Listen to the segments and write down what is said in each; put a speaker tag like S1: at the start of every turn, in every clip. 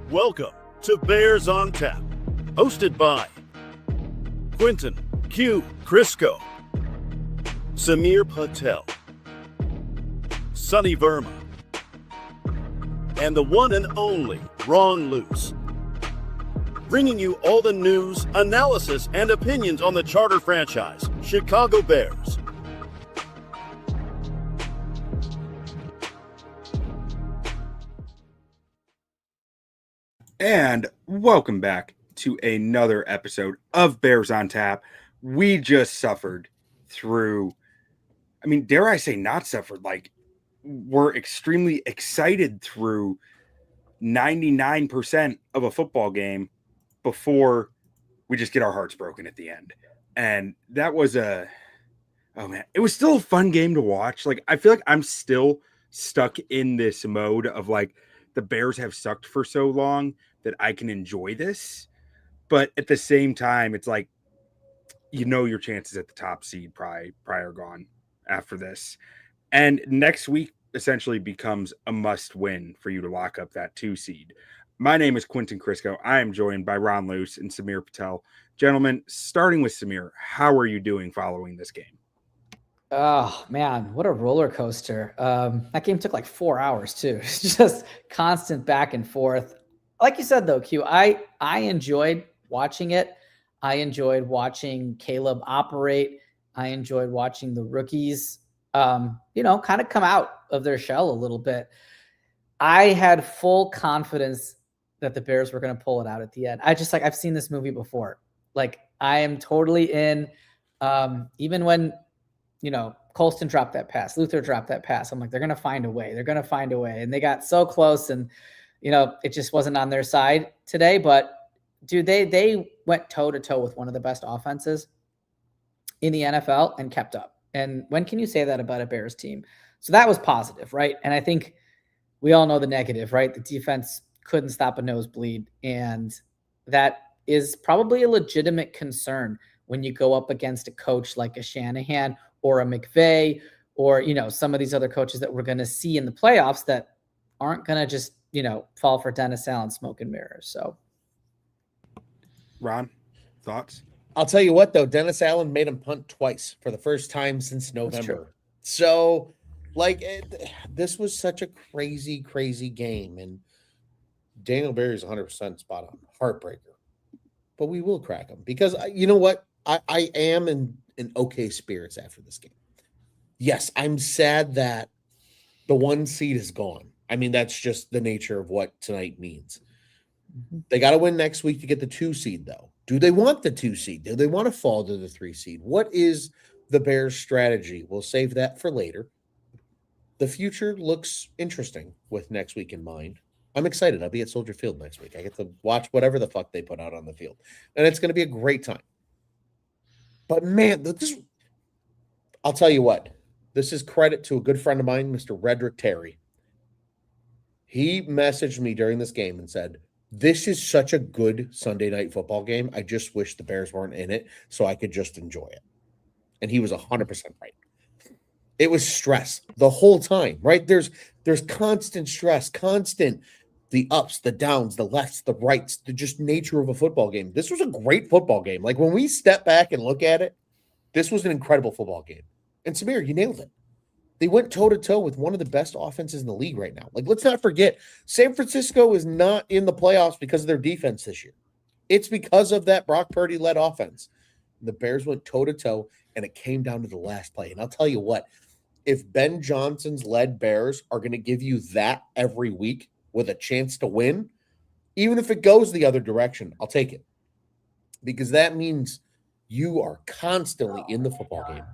S1: Welcome to Bears on Tap, hosted by Quinten Krzysko, Samir Patel, Sonny Verma, and the one and only Luce. Bringing you all the news, analysis, and opinions on the charter franchise, Chicago Bears.
S2: And welcome back to another episode of Bears on Tap. We just suffered through, dare I say not suffered, we're extremely excited through 99% of a football game before we just get our hearts broken at the end. And that was it was still a fun game to watch. I feel like I'm still stuck in this mode of the Bears have sucked for so long that I can enjoy this. But at the same time, it's your chances at the top seed probably are gone after this. And next week essentially becomes a must win for you to lock up that 2 seed. My name is Quinten Krzysko. I am joined by Luce and Samir Patel. Gentlemen, starting with Samir, how are you doing following this game?
S3: Oh man, what a roller coaster. That game took 4 hours too. It's just constant back and forth. Like you said though, Q, I enjoyed watching it. I enjoyed watching Caleb operate. I enjoyed watching the rookies, kind of come out of their shell a little bit. I had full confidence that the Bears were going to pull it out at the end. I've seen this movie before. I am totally in, even when, Colston dropped that pass, Luther dropped that pass. I'm like, they're going to find a way. They're going to find a way. And they got so close and, it just wasn't on their side today. But dude, they went toe to toe with one of the best offenses in the NFL and kept up. And when can you say that about a Bears team? So that was positive, right? And I think we all know the negative, right? The defense couldn't stop a nosebleed. And that is probably a legitimate concern when you go up against a coach like a Shanahan or a McVay or, some of these other coaches that we're going to see in the playoffs that aren't going to just, fall for Dennis Allen smoke and mirrors. So,
S2: Ron, thoughts?
S4: I'll tell you what, though, Dennis Allen made him punt twice for the first time since November. So, this was such a crazy, crazy game. And Daniel Berry's 100% spot on. Heartbreaker. But we will crack him because you know what? I am in okay spirits after this game. Yes, I'm sad that the 1 seed is gone. That's just the nature of what tonight means. They got to win next week to get the 2 seed, though. Do they want the 2 seed? Do they want to fall to the 3 seed? What is the Bears' strategy? We'll save that for later. The future looks interesting with next week in mind. I'm excited. I'll be at Soldier Field next week. I get to watch whatever the fuck they put out on the field. And it's going to be a great time. But, man, I'll tell you what. This is credit to a good friend of mine, Mr. Redrick Terry. He messaged me during this game and said, this is such a good Sunday night football game. I just wish the Bears weren't in it so I could just enjoy it. And he was 100% right. It was stress the whole time, right? There's constant stress, constant the ups, the downs, the lefts, the rights, the just nature of a football game. This was a great football game. When we step back and look at it, this was an incredible football game. And Samir, you nailed it. They went toe-to-toe with one of the best offenses in the league right now. Let's not forget, San Francisco is not in the playoffs because of their defense this year. It's because of that Brock Purdy-led offense. The Bears went toe-to-toe, and it came down to the last play. And I'll tell you what, if Ben Johnson's led Bears are going to give you that every week with a chance to win, even if it goes the other direction, I'll take it. Because that means you are constantly in the football game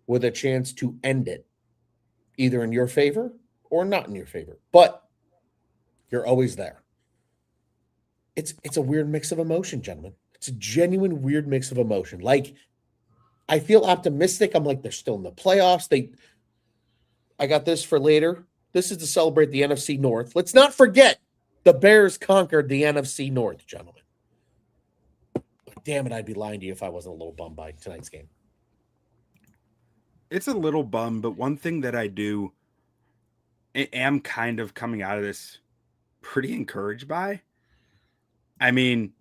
S4: with a chance to end it, either in your favor or not in your favor. But you're always there. It's a weird mix of emotion, gentlemen. It's a genuine weird mix of emotion. I feel optimistic. I'm they're still in the playoffs. I got this for later. This is to celebrate the NFC North. Let's not forget the Bears conquered the NFC North, gentlemen. But damn it, I'd be lying to you if I wasn't a little bummed by tonight's game.
S2: It's a little bum, but one thing that I do am kind of coming out of this pretty encouraged by. I mean,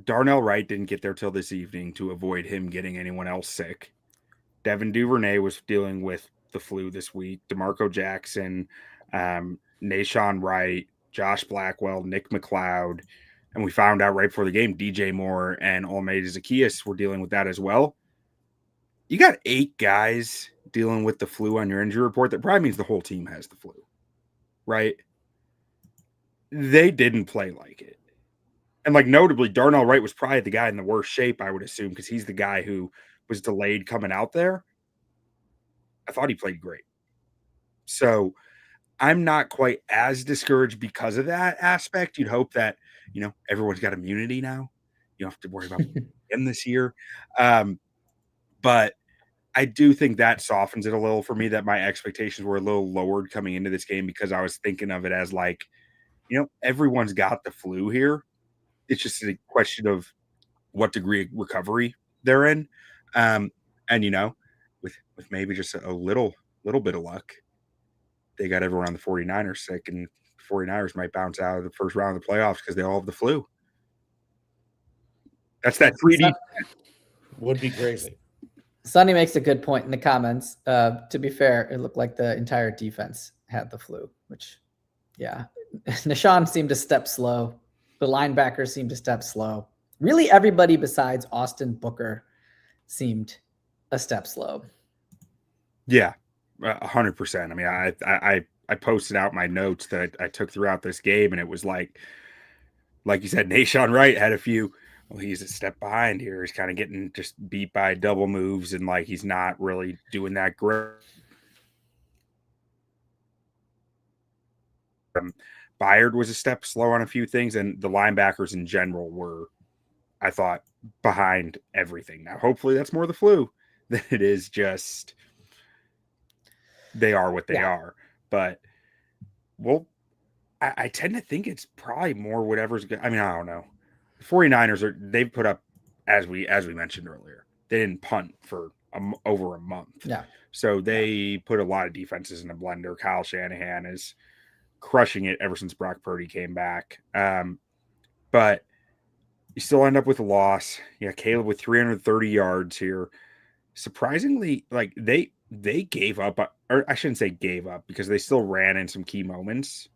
S2: Darnell Wright didn't get there till this evening to avoid him getting anyone else sick. Devin Duvernay was dealing with the flu this week. DeMarco Jackson, Nashawn Wright, Josh Blackwell, Nick McLeod, and we found out right before the game, DJ Moore and Almeida Zacchaeus were dealing with that as well. You got 8 guys dealing with the flu on your injury report. That probably means the whole team has the flu, right? They didn't play like it. And like notably, Darnell Wright was probably the guy in the worst shape, I would assume, because he's the guy who was delayed coming out there. I thought he played great. So I'm not quite as discouraged because of that aspect. You'd hope that, everyone's got immunity now. You don't have to worry about him this year. But I do think that softens it a little for me, that my expectations were a little lowered coming into this game, because I was thinking of it as like, everyone's got the flu here. It's just a question of what degree of recovery they're in. And, with maybe just a little bit of luck, they got everyone on the 49ers sick, and 49ers might bounce out of the first round of the playoffs because they all have the flu. That's that 3D.
S4: Would be crazy.
S3: Sonny makes a good point in the comments. To be fair, it looked like the entire defense had the flu, which, yeah. Nashawn seemed to step slow. The linebackers seemed to step slow. Really, everybody besides Austin Booker seemed a step slow.
S2: Yeah, 100%. I mean, I posted out my notes that I took throughout this game, and it was like you said, Nashawn Wright had a few. Well, he's a step behind here. He's kind of getting just beat by double moves, and like he's not really doing that great. Byard was a step slow on a few things, and the linebackers in general were, I thought, behind everything. Now, hopefully that's more the flu than it is just they are what they are. But, well, I tend to think it's probably more whatever's good. I mean, I don't know. The 49ers they've put up, as we mentioned earlier, they didn't punt for over a month.
S3: Yeah.
S2: So they put a lot of defenses in a blender. Kyle Shanahan is crushing it ever since Brock Purdy came back. But you still end up with a loss. Yeah, Caleb with 330 yards here. Surprisingly, like they gave up, or I shouldn't say gave up, because they still ran in some key moments.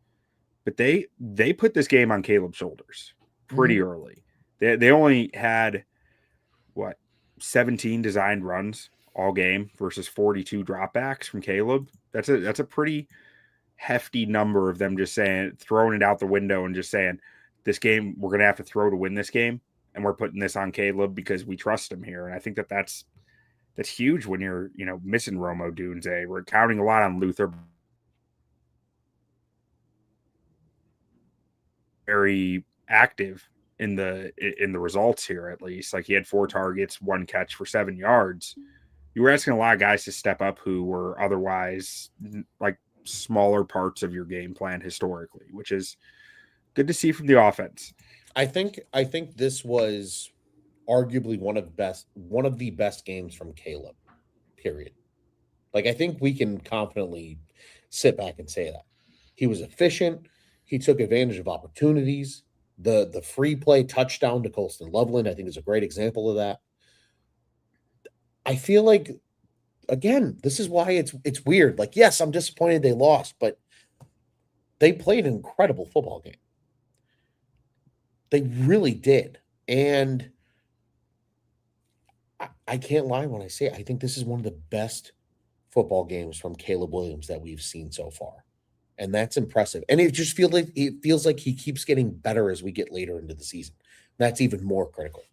S2: But they put this game on Caleb's shoulders pretty early. They only had 17 designed runs all game versus 42 dropbacks from Caleb. That's a pretty hefty number of them just throwing it out the window and just saying, this game we're going to have to throw to win this game, and we're putting this on Caleb because we trust him here. And I think that's huge when you're missing Romo Dunze. We're counting a lot on Luther. Very active in the results here, at least. Like, he had 4 targets, 1 catch for 7 yards. You were asking a lot of guys to step up who were otherwise like smaller parts of your game plan historically, which is good to see from the offense.
S4: I think this was arguably one of the best games from Caleb, period. Like, I think we can confidently sit back and say that. He was efficient. He took advantage of opportunities. The free play touchdown to Colston Loveland, I think, is a great example of that. I feel like, again, this is why it's weird. Like, yes, I'm disappointed they lost, but they played an incredible football game. They really did. And I can't lie when I say it. I think this is one of the best football games from Caleb Williams that we've seen so far. And that's impressive. And it feels like he keeps getting better as we get later into the season. That's even more critical.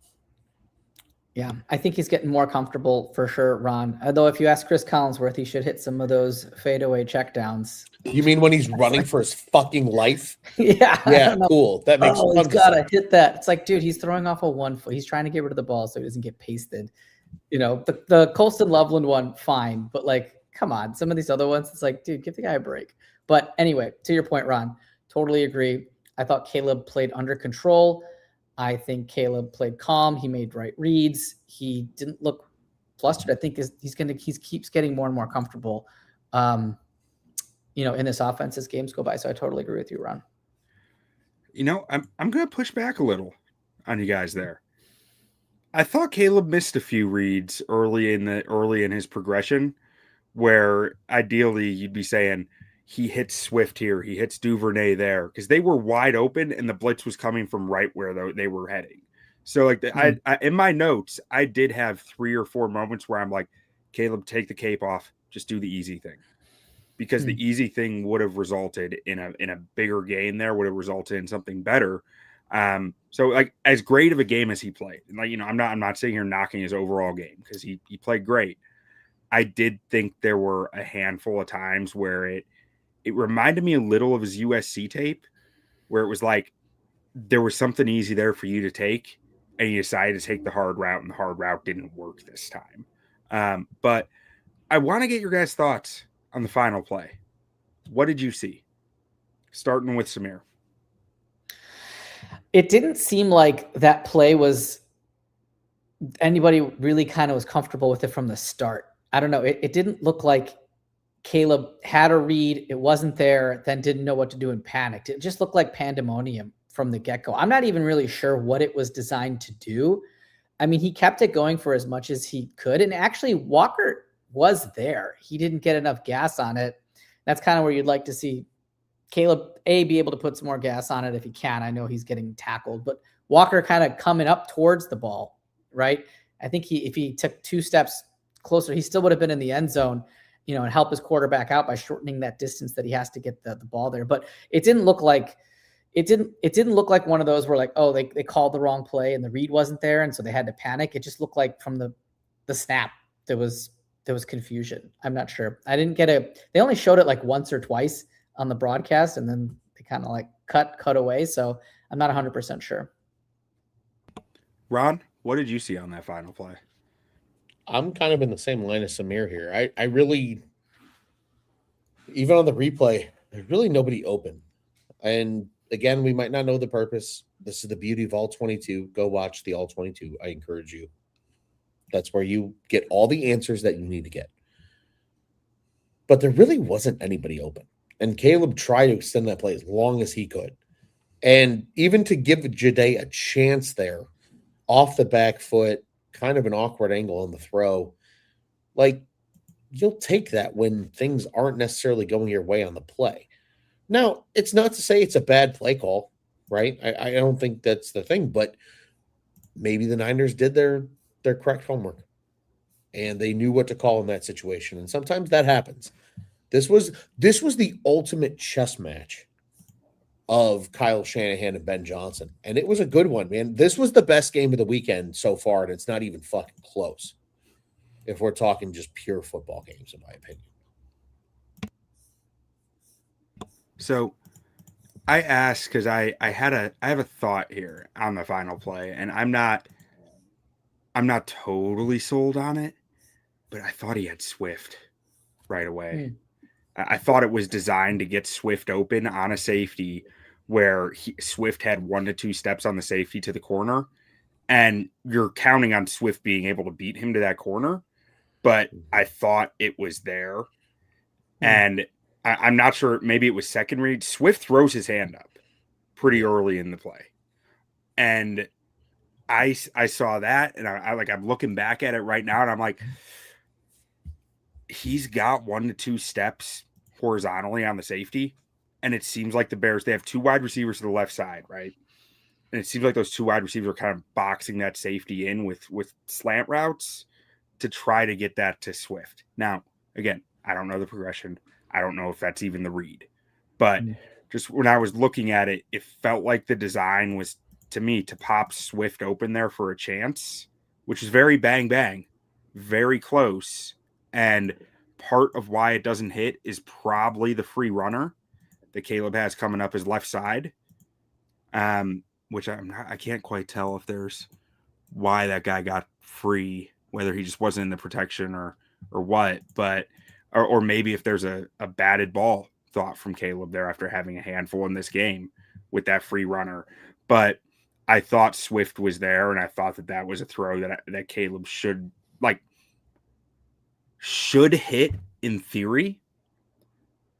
S3: Yeah, I think he's getting more comfortable for sure, Ron. Although if you ask Chris Collinsworth, he should hit some of those fadeaway checkdowns.
S4: You mean when he's running for his fucking life?
S3: Yeah.
S4: Yeah, cool. That makes sense.
S3: He's got to hit that. It's like, dude, he's throwing off a 1 foot. He's trying to get rid of the ball so he doesn't get pasted. The Colston Loveland one, fine. But, like, come on. Some of these other ones, it's like, dude, give the guy a break. But anyway, to your point, Ron, totally agree. I thought Caleb played under control. I think Caleb played calm. He made right reads. He didn't look flustered. I think he keeps getting more and more comfortable. in this offense as games go by. So I totally agree with you, Ron.
S2: I'm going to push back a little on you guys there. I thought Caleb missed a few reads early in his progression, where ideally you'd be saying he hits Swift here, he hits Duvernay there, because they were wide open and the blitz was coming from right where they were heading. So I in my notes, I did have 3 or 4 moments where I'm like, Caleb, take the cape off, just do the easy thing, because the easy thing would have resulted in a bigger gain there, would have resulted in something better. So like as great of a game as he played, and I'm not sitting here knocking his overall game, because he played great. I did think there were a handful of times where it reminded me a little of his USC tape, where it was like there was something easy there for you to take, and you decided to take the hard route, and the hard route didn't work this time. But I want to get your guys' thoughts on the final play. What did you see? Starting with Samir.
S3: It didn't seem like that play was anybody really kind of was comfortable with it from the start. I don't know. It didn't look like Caleb had a read. It wasn't there, then didn't know what to do and panicked. It just looked like pandemonium from the get-go. I'm not even really sure what it was designed to do. I mean, he kept it going for as much as he could. And actually, Walker was there. He didn't get enough gas on it. That's kind of where you'd like to see Caleb, be able to put some more gas on it if he can. I know he's getting tackled, but Walker kind of coming up towards the ball, right? I think if he took 2 steps closer, he still would have been in the end zone, and help his quarterback out by shortening that distance that he has to get the ball there. But it didn't look like one of those where like, oh, they called the wrong play and the read wasn't there, and so they had to panic. It just looked like from the snap there was confusion. I'm not sure. I didn't get they only showed it like once or twice on the broadcast, and then they kind of like cut away. So I'm not 100% sure.
S2: Ron, what did you see on that final play?
S4: I'm kind of in the same line as Samir here. I really, even on the replay, there's really nobody open. And again, we might not know the purpose. This is the beauty of all 22. Go watch the all 22. I encourage you. That's where you get all the answers that you need to get. But there really wasn't anybody open. And Caleb tried to extend that play as long as he could. And even to give Jade a chance there, off the back foot, kind of an awkward angle on the throw, like you'll take that when things aren't necessarily going your way on the play. Now, it's not to say it's a bad play call, right? I don't think that's the thing, but maybe the Niners did their correct homework and they knew what to call in that situation. And sometimes that happens. This was the ultimate chess match of Kyle Shanahan and Ben Johnson. And it was a good one, man. This was the best game of the weekend so far, and it's not even fucking close if we're talking just pure football games, in my opinion.
S2: So I asked because I have a thought here on the final play, and I'm not totally sold on it, but I thought he had Swift right away. I thought it was designed to get Swift open on a safety where Swift had 1 to 2 steps on the safety to the corner, and you're counting on Swift being able to beat him to that corner. But I thought it was there, and I'm not sure. Maybe it was second read. Swift throws his hand up pretty early in the play, and I saw that, and I'm looking back at it right now, and I'm like, he's got 1 to 2 steps horizontally on the safety. And it seems like the Bears, they have 2 wide receivers to the left side, right? And it seems like those 2 wide receivers are kind of boxing that safety in with slant routes to try to get that to Swift. Now, again, I don't know the progression. I don't know if that's even the read. But just when I was looking at it, it felt like the design was, to me, to pop Swift open there for a chance, which is very bang, bang, very close. And part of why it doesn't hit is probably the free runner that Caleb has coming up his left side, which I can't quite tell if there's why that guy got free, whether he just wasn't in the protection or what, but or maybe if there's a batted ball thought from Caleb there after having a handful in this game with that free runner. But I thought Swift was there, and I thought that was a throw that Caleb should hit in theory,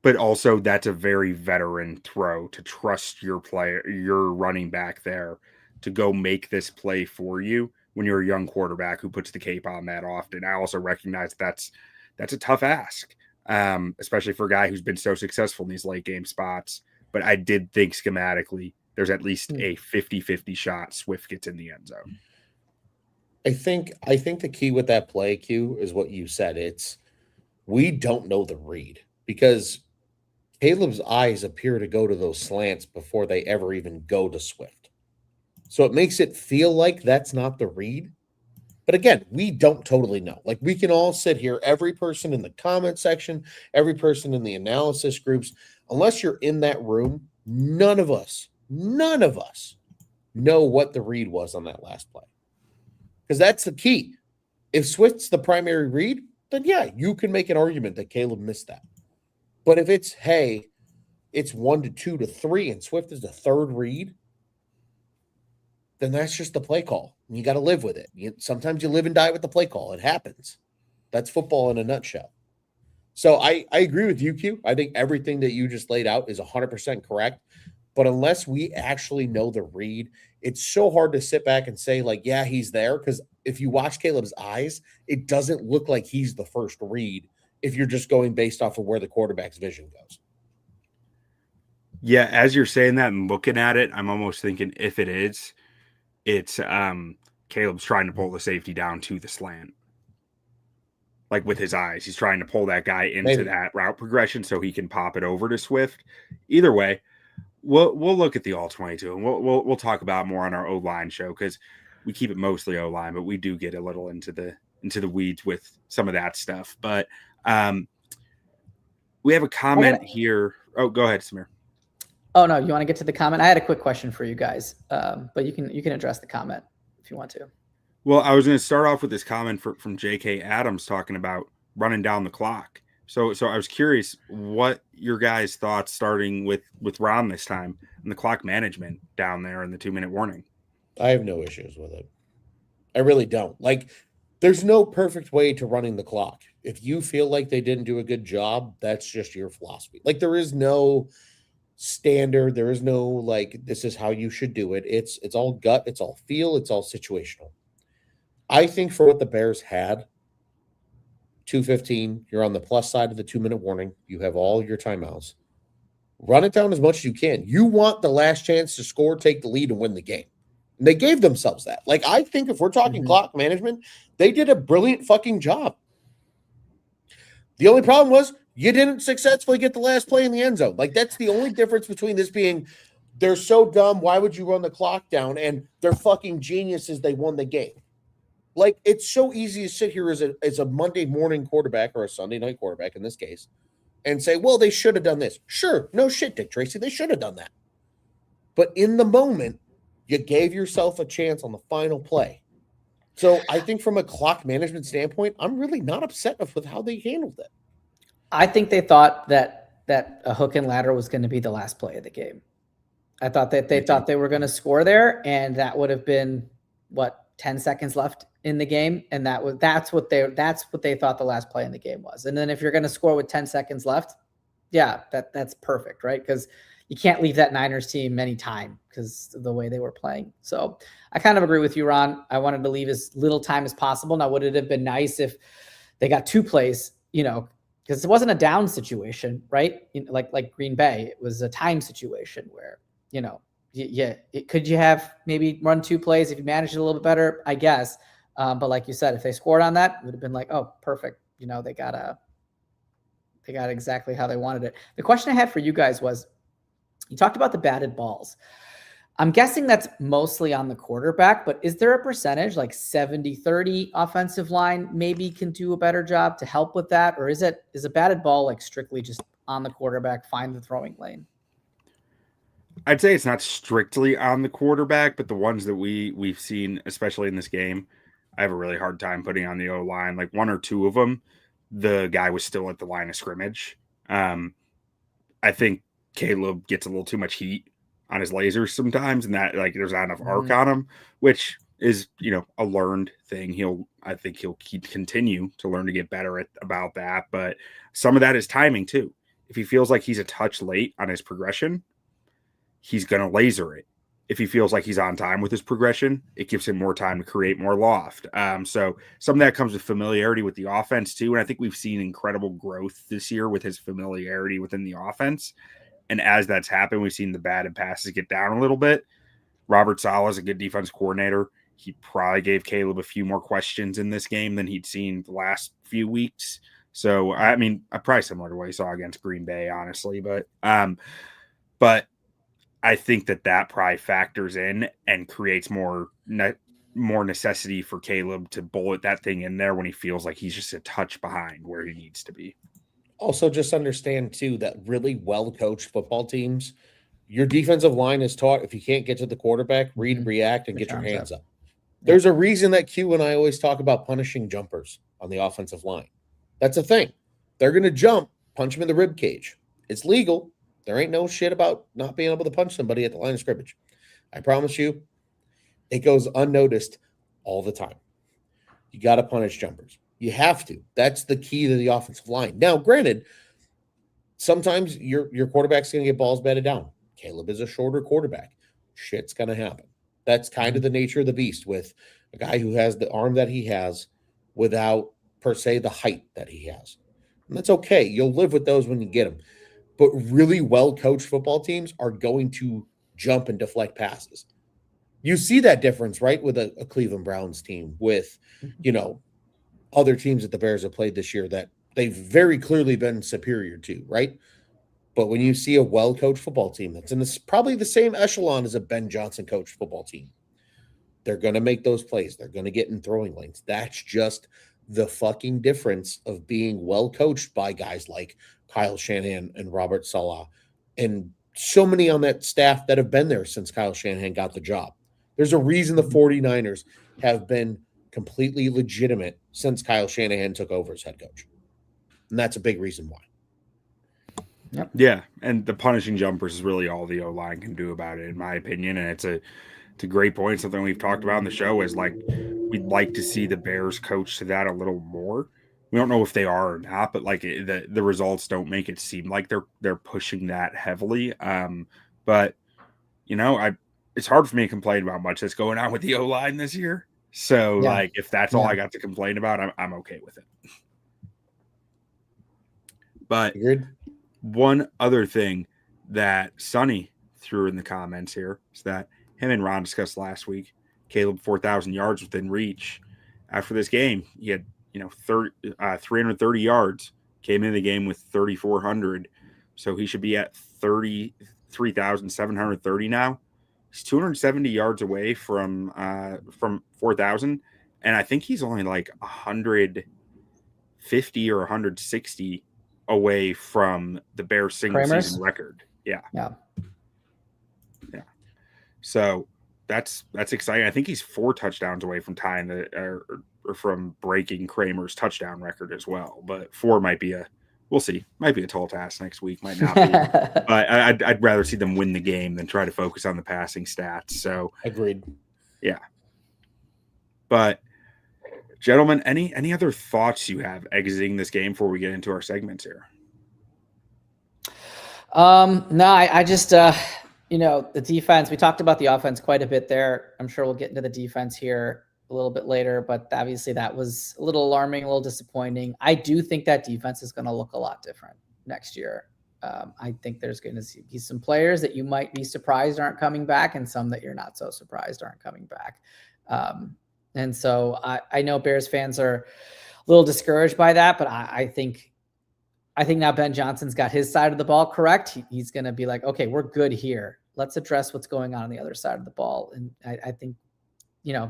S2: But also that's a very veteran throw to trust your running back there to go make this play for you when you're a young quarterback who puts the cape on that often. I also recognize that's a tough ask, especially for a guy who's been so successful in these late game spots. But I did think schematically there's at least a 50-50 shot Swift gets in the end zone.
S4: I think the key with that play, Q, is what you said. It's we don't know the read because Caleb's eyes appear to go to those slants before they ever even go to Swift. So it makes it feel like that's not the read. But again, we don't totally know. Like we can all sit here, every person in the comment section, every person in the analysis groups, unless you're in that room, none of us know what the read was on that last play. Because that's the key. If Swift's the primary read, then yeah, you can make an argument that Caleb missed that. But if it's, hey, it's 1 to 2 to 3 and Swift is the third read, then that's just the play call. You got to live with it. Sometimes you live and die with the play call. It happens. That's football in a nutshell. So I agree with you, Q. I think everything that you just laid out is 100% correct. But unless we actually know the read, it's so hard to sit back and say, like, yeah, he's there. Because if you watch Caleb's eyes, it doesn't look like he's the first read if you're just going based off of where the quarterback's vision goes.
S2: Yeah, as you're saying that and looking at it, I'm almost thinking if it is, it's Caleb's trying to pull the safety down to the slant. Like with his eyes, he's trying to pull that guy into that route progression so he can pop it over to Swift. Either way, we'll look at the all 22 and we'll talk about more on our O-line show because we keep it mostly O-line, but we do get a little into the weeds with some of that stuff. But we have a comment here. Oh, go ahead, Samir.
S3: Oh no, you want to get to the comment? I had a quick question for you guys, but you can address the comment if you want to.
S2: Well, I was going to start off with this comment from J.K. Adams talking about running down the clock. So I was curious what your guys' thoughts starting with Ron this time and the clock management down there in the 2-minute warning.
S4: I have no issues with it. I really don't. Like, there's no perfect way to running the clock. If you feel like they didn't do a good job, that's just your philosophy. Like, there is no standard. There is no, like, this is how you should do it. It's all gut. It's all feel. It's all situational. I think for what the Bears had, 2:15, you're on the plus side of the 2-minute warning. You have all your timeouts. Run it down as much as you can. You want the last chance to score, take the lead, and win the game. And they gave themselves that. Like, I think if we're talking clock management, they did a brilliant fucking job. The only problem was you didn't successfully get the last play in the end zone. Like, that's the only difference between this being they're so dumb, why would you run the clock down? And they're fucking geniuses, they won the game. Like, it's so easy to sit here as a Monday morning quarterback or a Sunday night quarterback in this case and say, well, they should have done this. Sure, no shit, Dick Tracy, they should have done that. But in the moment, you gave yourself a chance on the final play. So I think from a clock management standpoint, I'm really not upset with how they handled it.
S3: I think they thought that a hook and ladder was going to be the last play of the game. I thought that they thought they were going to score there, and that would have been 10 seconds left in the game, and that's what they thought the last play in the game was. And then if you're going to score with 10 seconds left, yeah, that's perfect, right? Because you can't leave that Niners team any time because of the way they were playing. So I kind of agree with you, Ron. I wanted to leave as little time as possible. Now, would it have been nice if they got 2 plays, because it wasn't a down situation, right? Like Green Bay, it was a time situation where, could you have maybe run 2 plays if you managed it a little bit better? I guess. But like you said, if they scored on that, it would have been like, oh, perfect. They got exactly how they wanted it. The question I had for you guys was, you talked about the batted balls. I'm guessing that's mostly on the quarterback, but is there a percentage like 70-30 offensive line maybe can do a better job to help with that? Or is a batted ball like strictly just on the quarterback, find the throwing lane?
S2: I'd say it's not strictly on the quarterback, but the ones that we've seen, especially in this game, I have a really hard time putting on the O-line. Like 1 or 2 of them, the guy was still at the line of scrimmage. I think Caleb gets a little too much heat on his lasers sometimes, and that there's not enough arc on him, which is a learned thing. I think he'll continue to learn to get better about that. But some of that is timing too. If he feels like he's a touch late on his progression, he's going to laser it. If he feels like he's on time with his progression, it gives him more time to create more loft. So some of that comes with familiarity with the offense too. And I think we've seen incredible growth this year with his familiarity within the offense. And as that's happened, we've seen the batted passes get down a little bit. Robert Saleh is a good defense coordinator. He probably gave Caleb a few more questions in this game than he'd seen the last few weeks. So, I mean, probably similar to what he saw against Green Bay, honestly. But I think that probably factors in and creates more necessity for Caleb to bullet that thing in there when he feels like he's just a touch behind where he needs to be.
S4: Also, just understand, too, that really well-coached football teams, your defensive line is taught if you can't get to the quarterback, read, react, and get your hands up. There's a reason that Q and I always talk about punishing jumpers on the offensive line. That's a thing. They're going to jump, punch them in the rib cage. It's legal. There ain't no shit about not being able to punch somebody at the line of scrimmage. I promise you, it goes unnoticed all the time. You got to punish jumpers. You have to. That's the key to the offensive line. Now, granted, sometimes your quarterback's going to get balls batted down. Caleb is a shorter quarterback. Shit's going to happen. That's kind of the nature of the beast with a guy who has the arm that he has without, per se, the height that he has. And that's okay. You'll live with those when you get them. But really well-coached football teams are going to jump and deflect passes. You see that difference, right, with a Cleveland Browns team, with, other teams that the Bears have played this year that they've very clearly been superior to, right? But when you see a well-coached football team that's in probably the same echelon as a Ben Johnson-coached football team, they're going to make those plays. They're going to get in throwing lanes. That's just the fucking difference of being well-coached by guys like Kyle Shanahan and Robert Saleh and so many on that staff that have been there since Kyle Shanahan got the job. There's a reason the 49ers have been completely legitimate since Kyle Shanahan took over as head coach. And that's a big reason why.
S3: Yep.
S2: Yeah, and the punishing jumpers is really all the O-line can do about it, in my opinion. And it's a great point. Something we've talked about on the show is like we'd like to see the Bears coach to that a little more. We don't know if they are or not, but like the results don't make it seem like they're pushing that heavily. But it's hard for me to complain about much that's going on with the O-line this year. So like if that's all I got to complain about, I'm okay with it. But
S4: Agreed.
S2: One other thing that Sonny threw in the comments here is that him and Ron discussed last week. Caleb 4,000 yards within reach. After this game, he had 330 yards. Came into the game with 3,400, so he should be at 33,730 now. He's 270 yards away from 4,000, and I think he's only like 150 or 160 away from the Bears single season record. Yeah. So that's exciting. I think he's 4 touchdowns away from tying or from breaking Kramer's touchdown record as well. But 4 might be we'll see. Might be a tall task next week. Might not be. But I'd rather see them win the game than try to focus on the passing stats. So
S4: agreed.
S2: Yeah. But gentlemen, any other thoughts you have exiting this game before we get into our segments here?
S3: No, I just, the defense, we talked about the offense quite a bit there. I'm sure we'll get into the defense here a little bit later, but obviously that was a little alarming, a little disappointing. I do think that defense is going to look a lot different next year. I think there's going to be some players that you might be surprised aren't coming back and some that you're not so surprised aren't coming back. And so I know Bears fans are a little discouraged by that, but I think now Ben Johnson's got his side of the ball correct. He's going to be like, okay, we're good here. Let's address what's going on the other side of the ball. And I think,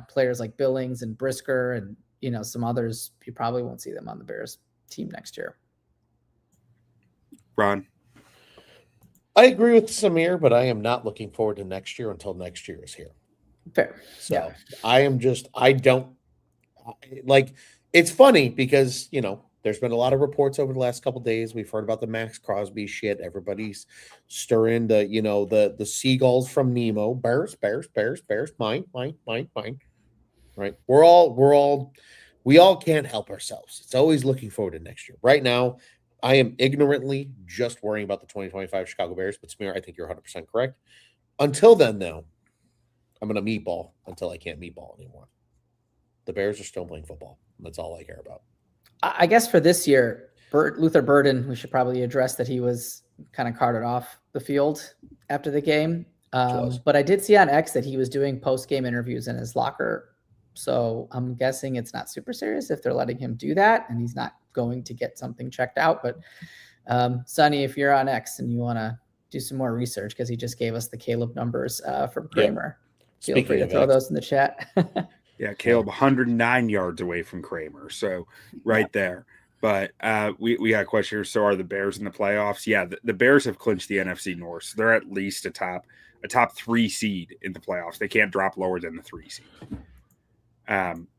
S3: players like Billings and Brisker and, some others, you probably won't see them on the Bears team next year.
S2: Ron?
S4: I agree with Samir, but I am not looking forward to next year until next year is here.
S3: Fair.
S4: So it's funny because, there's been a lot of reports over the last couple of days. We've heard about the Max Crosby shit. Everybody's stirring the seagulls from Nemo. Bears, mine. Right. We all can't help ourselves. It's always looking forward to next year. Right now, I am ignorantly just worrying about the 2025 Chicago Bears, but Samir, I think you're 100% correct. Until then, though, I'm going to meatball until I can't meatball anymore. The Bears are still playing football. That's all I care about.
S3: I guess for this year, Luther Burden, we should probably address that he was kind of carted off the field after the game. But I did see on X that he was doing post-game interviews in his locker. So I'm guessing it's not super serious if they're letting him do that and he's not going to get something checked out. But Sonny, if you're on X and you want to do some more research, because he just gave us the Caleb numbers from Kramer. Feel free to throw those in the chat.
S2: Yeah, Caleb 109 yards away from Kramer. So right there. But we got a question here. So are the Bears in the playoffs? Yeah, the Bears have clinched the NFC North. So they're at least a top 3 seed in the playoffs. They can't drop lower than the 3 seed.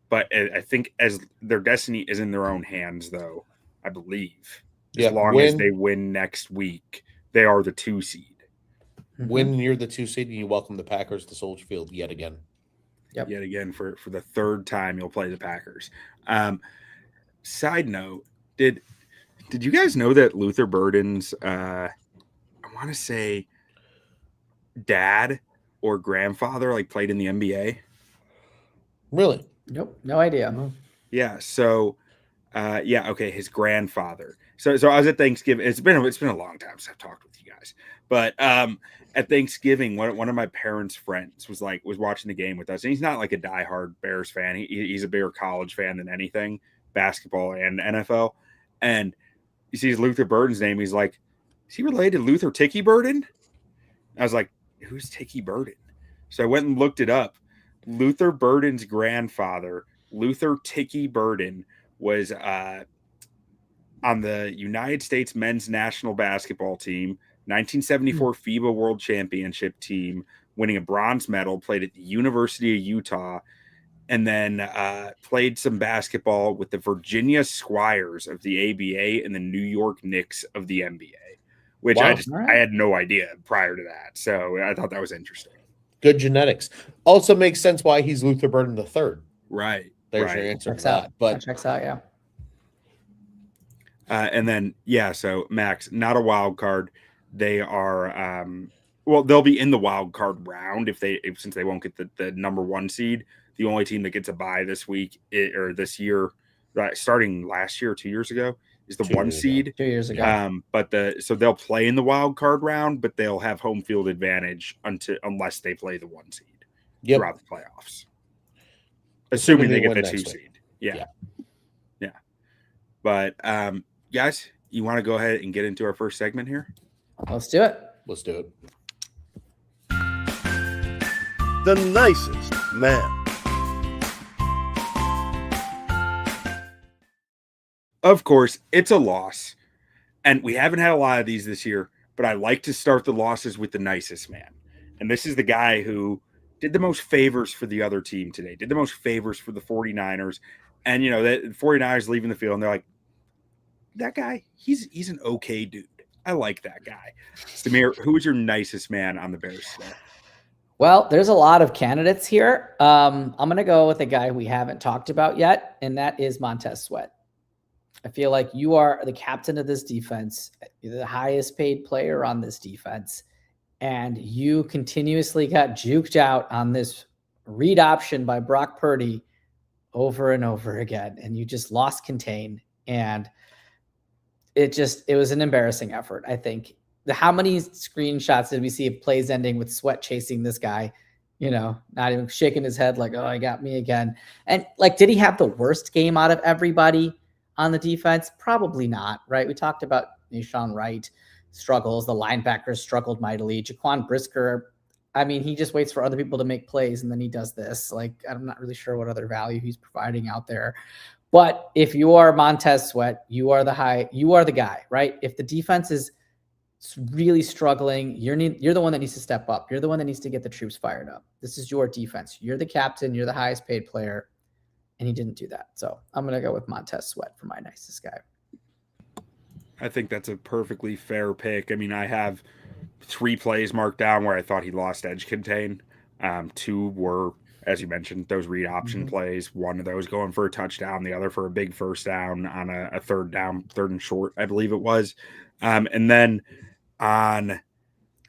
S2: But I think as their destiny is in their own hands, though, I believe. As long as they win next week, they are the 2 seed.
S4: When you're the 2 seed, you welcome the Packers to Soldier Field yet again.
S2: Yep. Yet again, for the 3rd time, you'll play the Packers. Side note, did you guys know that Luther Burden's, I want to say, dad or grandfather played in the NBA?
S4: Really?
S3: Nope, no idea.
S2: Yeah. So, okay, his grandfather. So I was at Thanksgiving. It's been a long time since I've talked with you guys, but at Thanksgiving, one of my parents' friends was watching the game with us, and he's not like a diehard Bears fan. He's a bigger college fan than anything, basketball and NFL. And he sees Luther Burden's name. He's like, "Is he related to Luther Ticky Burden?" I was like, "Who's Ticky Burden?" So I went and looked it up. Luther Burden's grandfather, Luther Ticky Burden, was on the United States men's national basketball team, 1974 FIBA World Championship team, winning a bronze medal, played at the University of Utah, and then played some basketball with the Virginia Squires of the ABA and the New York Knicks of the NBA, which I had no idea prior to that. So I thought that was interesting.
S4: Good genetics. Also makes sense why he's Luther Burden III.
S2: Right.
S4: There's your answer to that. But
S3: that checks out, yeah.
S2: And then, so Max, not a wild card. They are, they'll be in the wild card round since they won't get the number 1 seed. The only team that gets a bye this week or this year, starting last year or 2 years ago, is the 1 seed.
S3: 2 years ago.
S2: So they'll play in the wild card round, but they'll have home field advantage unless they play the 1 seed throughout the playoffs. Assuming they get the 2 seed. Yeah. But guys, you want to go ahead and get into our first segment here?
S3: Let's do it.
S4: Let's do it.
S1: The nicest man.
S2: Of course, it's a loss. And we haven't had a lot of these this year, but I like to start the losses with the nicest man. And this is the guy who did the most favors for the other team today, did the most favors for the 49ers. And, the 49ers leaving the field, and they're like, that guy, he's an okay dude. I like that guy. Samir, who is your nicest man on the Bears today?
S3: Well, there's a lot of candidates here. I'm going to go with a guy we haven't talked about yet, and that is Montez Sweat. I feel like you are the captain of this defense. You're the highest paid player on this defense, and you continuously got juked out on this read option by Brock Purdy over and over again, and you just lost contain, and it was an embarrassing effort. I think how many screenshots did we see of plays ending with Sweat chasing this guy, not even shaking his head like, oh, he got me again. And did he have the worst game out of everybody on the defense? Probably not, right? We talked about Nashon Wright struggles. The linebackers struggled mightily. Jaquan Brisker, he just waits for other people to make plays and then he does this. I'm not really sure what other value he's providing out there. But if you are Montez Sweat, you are the guy, right? If the defense is really struggling, you're the one that needs to step up. You're the one that needs to get the troops fired up. This is your defense. You're the captain. You're the highest paid player. And he didn't do that. So I'm going to go with Montez Sweat for my nicest guy.
S2: I think that's a perfectly fair pick. I have 3 plays marked down where I thought he lost edge contain. 2 were as you mentioned, those read option plays, one of those going for a touchdown, the other for a big first down on a third and short, I believe it was. And then on,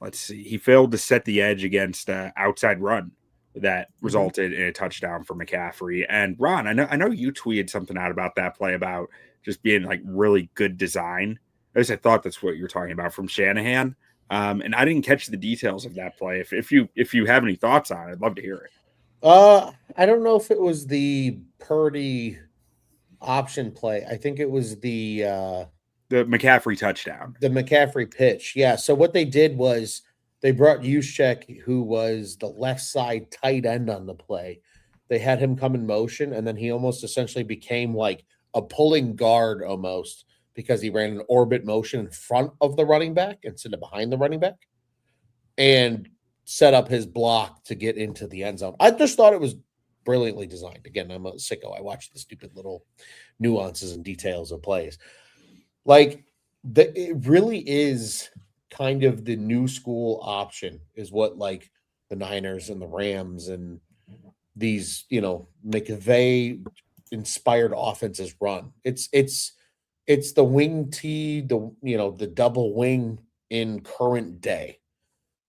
S2: let's see, he failed to set the edge against outside run that resulted in a touchdown for McCaffrey. And Ron, I know you tweeted something out about that play about just being like really good design. At least I thought that's what you're talking about from Shanahan. And I didn't catch the details of that play. If you have any thoughts on it, I'd love to hear it.
S4: I don't know if it was the Purdy option play. I think it was the
S2: McCaffrey touchdown.
S4: The McCaffrey pitch. Yeah. So what they did was they brought Juszczyk, who was the left side tight end on the play. They had him come in motion, and then he almost essentially became like a pulling guard almost because he ran an orbit motion in front of the running back instead of behind the running back and set up his block to get into the end zone. I just thought it was brilliantly designed. Again, I'm a sicko. I watch the stupid little nuances and details of plays. Like, it really is kind of the new school option is what like the Niners and the Rams and these, McVay inspired offenses run. It's the wing tee, the double wing in current day.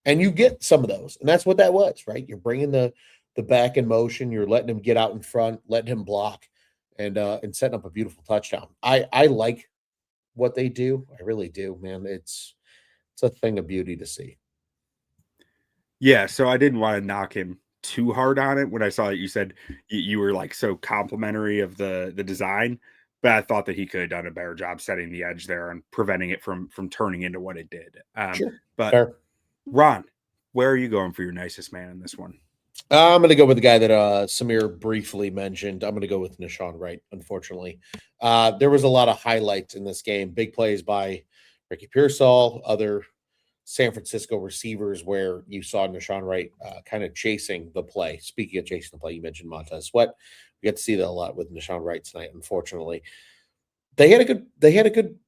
S4: And you get some of those. And that's what that was, right? You're bringing the back in motion, you're letting him get out in front, letting him block and setting up a beautiful touchdown. I like what they do. I really do, man. It's a thing of beauty to see.
S2: Yeah, so I didn't want to knock him too hard on it when I saw that you said you were like so complimentary of the design, but I thought that he could have done a better job setting the edge there and preventing it from turning into what it did.
S4: Sure.
S2: But
S4: Fair.
S2: Ron, where are you going for your nicest man in this one?
S4: I'm going to go with the guy that Samir briefly mentioned. I'm going to go with Nahshon Wright, unfortunately. There was a lot of highlights in this game. Big plays by Ricky Pearsall, other San Francisco receivers where you saw Nahshon Wright kind of chasing the play. Speaking of chasing the play, you mentioned Montez Sweat. We got to see that a lot with Nahshon Wright tonight, unfortunately. They had a good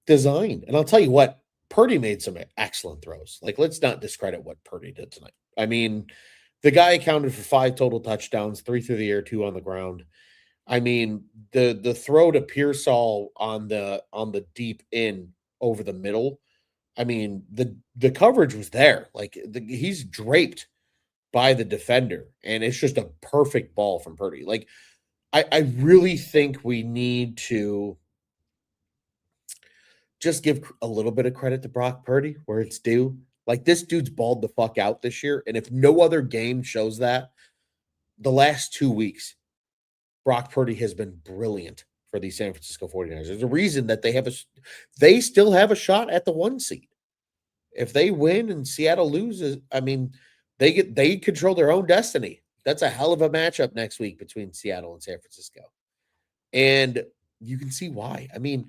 S4: design. And I'll tell you what, Purdy made some excellent throws. Like, let's not discredit what Purdy did tonight. I mean, the guy accounted for 5 total touchdowns, 3 through the air, 2 on the ground. I mean, the throw to Pearsall on the deep in over the middle. I mean, the coverage was there. Like, he's draped by the defender, and it's just a perfect ball from Purdy. Like, I really think we need to just give a little bit of credit to Brock Purdy where it's due. Like, this dude's balled the fuck out this year. And if no other game shows that, the last 2 weeks, Brock Purdy has been brilliant for the San Francisco 49ers. There's a reason that they still have a shot at the 1 seed. If they win and Seattle loses, I mean, they control their own destiny. That's a hell of a matchup next week between Seattle and San Francisco. And you can see why. I mean,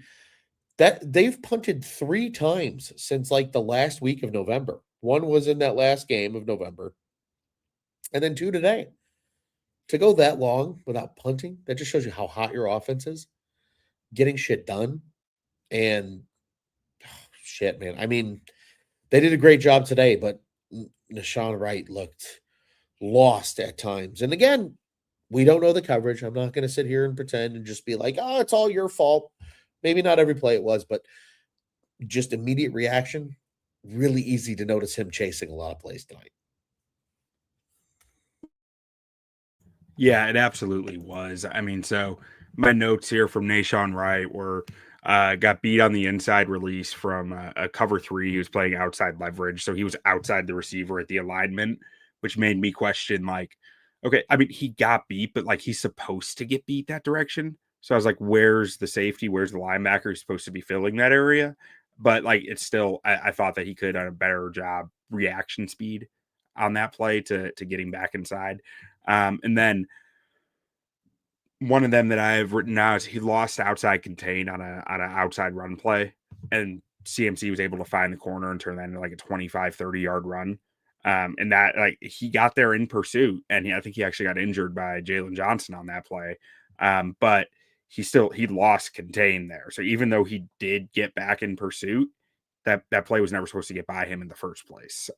S4: that they've punted 3 times since like the last week of November. 1 was in that last game of November, and then 2 today. To go that long without punting, that just shows you how hot your offense is, getting shit done. And shit, man. I mean, they did a great job today, but Nahshon Wright looked lost at times. And again, we don't know the coverage. I'm not going to sit here and pretend and just be like, oh, it's all your fault. Maybe not every play it was, but just immediate reaction, really easy to notice him chasing a lot of plays tonight.
S2: Yeah, it absolutely was. I mean, so my notes here from Nahshon Wright were got beat on the inside release from a cover 3. He was playing outside leverage, so he was outside the receiver at the alignment, which made me question, like, okay, I mean, he got beat, but like he's supposed to get beat that direction. So I was like, where's the safety? Where's the linebacker? He's supposed to be filling that area. But like, it's still, I thought that he could have done a better job reaction speed on that play to getting back inside. And then one of them that I have written out is he lost outside contain on an outside run play. And CMC was able to find the corner and turn that into like a 25, 30-yard run. And that, like, he got there in pursuit. And I think he actually got injured by Jalen Johnson on that play. But he lost contain there. So even though he did get back in pursuit, that play was never supposed to get by him in the first place.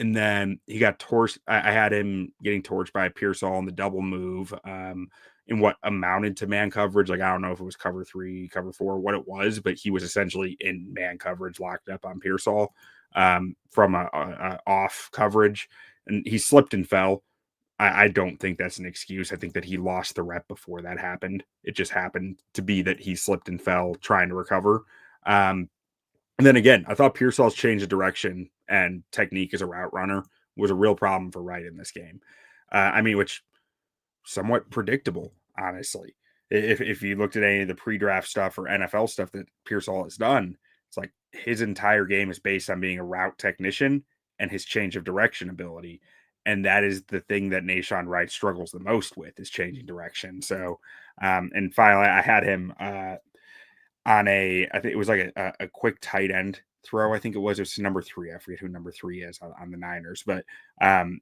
S2: And then he got torched. I had him getting torched by Pearsall on the double move in what amounted to man coverage. Like, I don't know if it was cover 3, cover 4, what it was, but he was essentially in man coverage, locked up on Pearsall from a off coverage. And he slipped and fell. I don't think that's an excuse. I think that he lost the rep before that happened. It just happened to be that he slipped and fell trying to recover. And then again, I thought Pearsall's change of direction and technique as a route runner was a real problem for Wright in this game. Which somewhat predictable, honestly. If you looked at any of the pre-draft stuff or NFL stuff that Pearsall has done, it's like his entire game is based on being a route technician and his change of direction ability. And that is the thing that Nahshon Wright struggles the most with, is changing direction. So, and finally, I had him on I think it was like a quick tight end throw. I think it was number 3. I forget who number 3 is on the Niners, but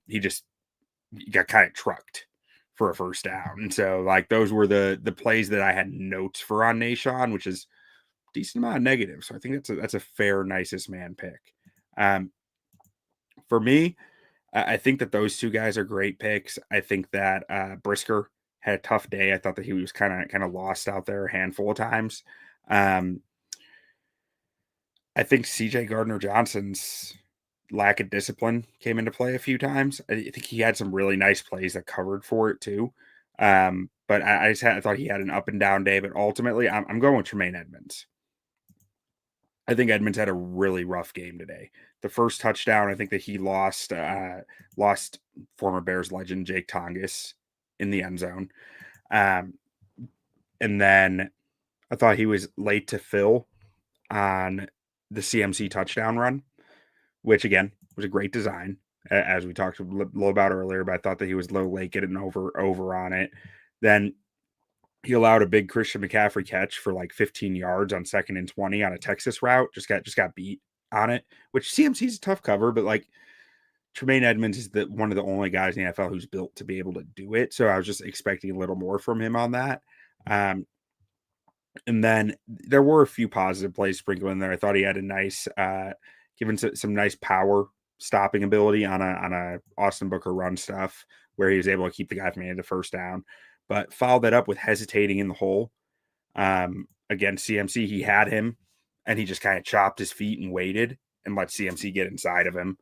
S2: he got kind of trucked for a first down. And so, like, those were the plays that I had notes for on Nahshon, which is a decent amount of negative. So I think that's a fair nicest man pick. For me, I think that those two guys are great picks. I think that Brisker had a tough day. I thought that he was kind of lost out there a handful of times. I think CJ Gardner-Johnson's lack of discipline came into play a few times. I think he had some really nice plays that covered for it too. But I thought he had an up and down day. But ultimately, I'm going with Tremaine Edmonds. I think Edmonds had a really rough game today. The first touchdown, I think that he lost former Bears legend Jake Tongas in the end zone. And then I thought he was late to fill on the CMC touchdown run, which again was a great design, as we talked a little about earlier, but I thought that he was a little late getting over on it. Then he allowed a big Christian McCaffrey catch for like 15 yards on 2nd and 20 on a Texas route. Just got beat on it, which CMC's a tough cover, but like Tremaine Edmonds is one of the only guys in the NFL who's built to be able to do it. So I was just expecting a little more from him on that. And then there were a few positive plays sprinkled in there. I thought he had a nice, given some nice power stopping ability on a Austin Booker run stuff where he was able to keep the guy from getting the first down, but followed that up with hesitating in the hole. Against CMC, he had him and he just kind of chopped his feet and waited and let CMC get inside of him,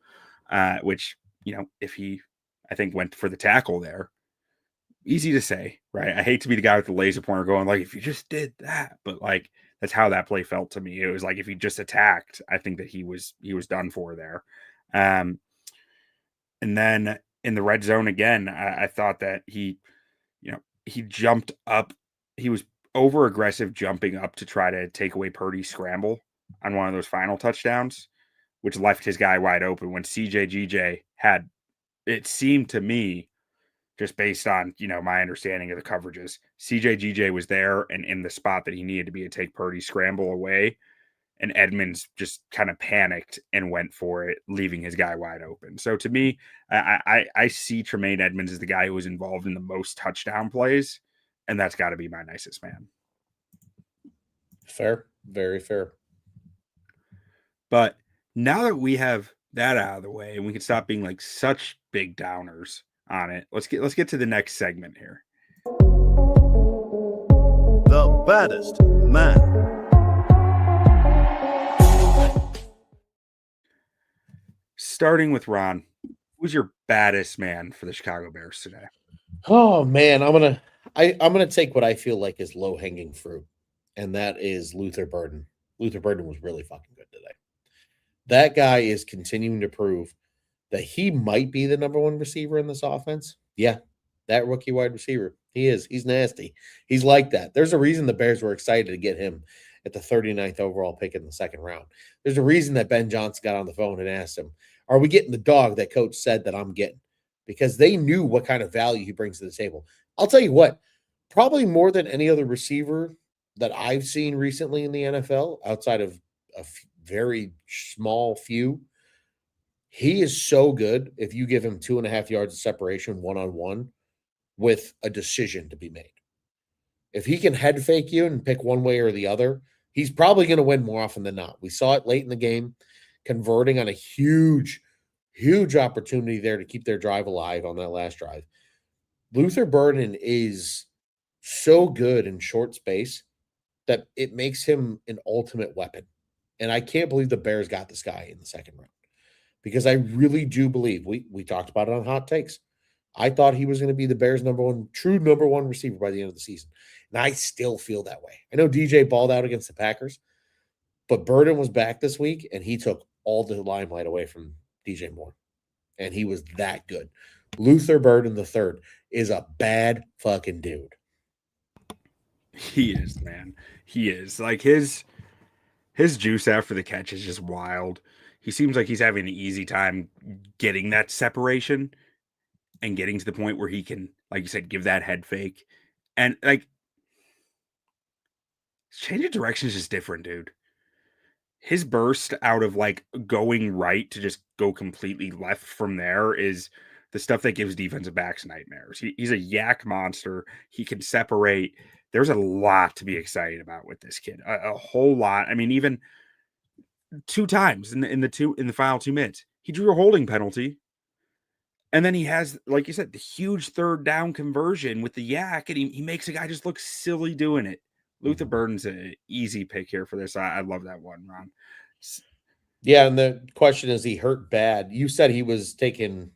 S2: which, if he, I think, went for the tackle there, easy to say, right? I hate to be the guy with the laser pointer going like, if you just did that, but like, that's how that play felt to me. It was like, if he just attacked, I think that he was done for there. And then in the red zone again, I thought that he jumped up. He was over aggressive jumping up to try to take away Purdy's scramble on one of those final touchdowns, which left his guy wide open when CJGJ had, it seemed to me, just based on, my understanding of the coverages, CJGJ was there and in the spot that he needed to be to take Purdy's scramble away. And Edmonds just kind of panicked and went for it, leaving his guy wide open. So to me, I see Tremaine Edmonds as the guy who was involved in the most touchdown plays, and that's got to be my nicest man.
S4: Fair, very fair.
S2: But now that we have that out of the way and we can stop being like such big downers on it, let's get to the next segment here.
S1: The baddest man.
S2: Starting with Ron, who's your baddest man for the Chicago Bears today?
S4: Oh man, I'm gonna take what I feel like is low hanging fruit, and that is Luther Burden. Luther Burden was really fucking good today. That guy is continuing to prove that he might be the number 1 receiver in this offense. Yeah, that rookie wide receiver, he is. He's nasty. He's like that. There's a reason the Bears were excited to get him at the 39th overall pick in the 2nd round. There's a reason that Ben Johnson got on the phone and asked him, are we getting the dog that coach said that I'm getting? Because they knew what kind of value he brings to the table. I'll tell you what, probably more than any other receiver that I've seen recently in the NFL, outside of a very small few, he is so good if you give him 2.5 yards of separation one-on-one with a decision to be made. If he can head fake you and pick one way or the other, he's probably going to win more often than not. We saw it late in the game, converting on a huge Huge opportunity there to keep their drive alive on that last drive. Luther Burden is so good in short space that it makes him an ultimate weapon. And I can't believe the Bears got this guy in the second round, because I really do believe we talked about it on Hot Takes. I thought he was going to be the Bears' true number one receiver by the end of the season. And I still feel that way. I know DJ balled out against the Packers, but Burden was back this week and he took all the limelight away from DJ Moore. And he was that good. Luther Burden III is a bad fucking dude.
S2: He is, man. He is. Like his juice after the catch is just wild. He seems like he's having an easy time getting that separation and getting to the point where he can, like you said, give that head fake. And like change of direction is just different, dude. His burst out of like going right to just go completely left from there is the stuff that gives defensive backs nightmares. He's a yak monster. He can separate. There's a lot to be excited about with this kid. A whole lot. I mean, even 2 times in the final 2 minutes, he drew a holding penalty. And then he has, like you said, the huge third down conversion with the yak, and he makes a guy just look silly doing it. Luther Burden's an easy pick here for this. I love that one, Ron.
S4: Yeah, and the question is, he hurt bad? You said he was taking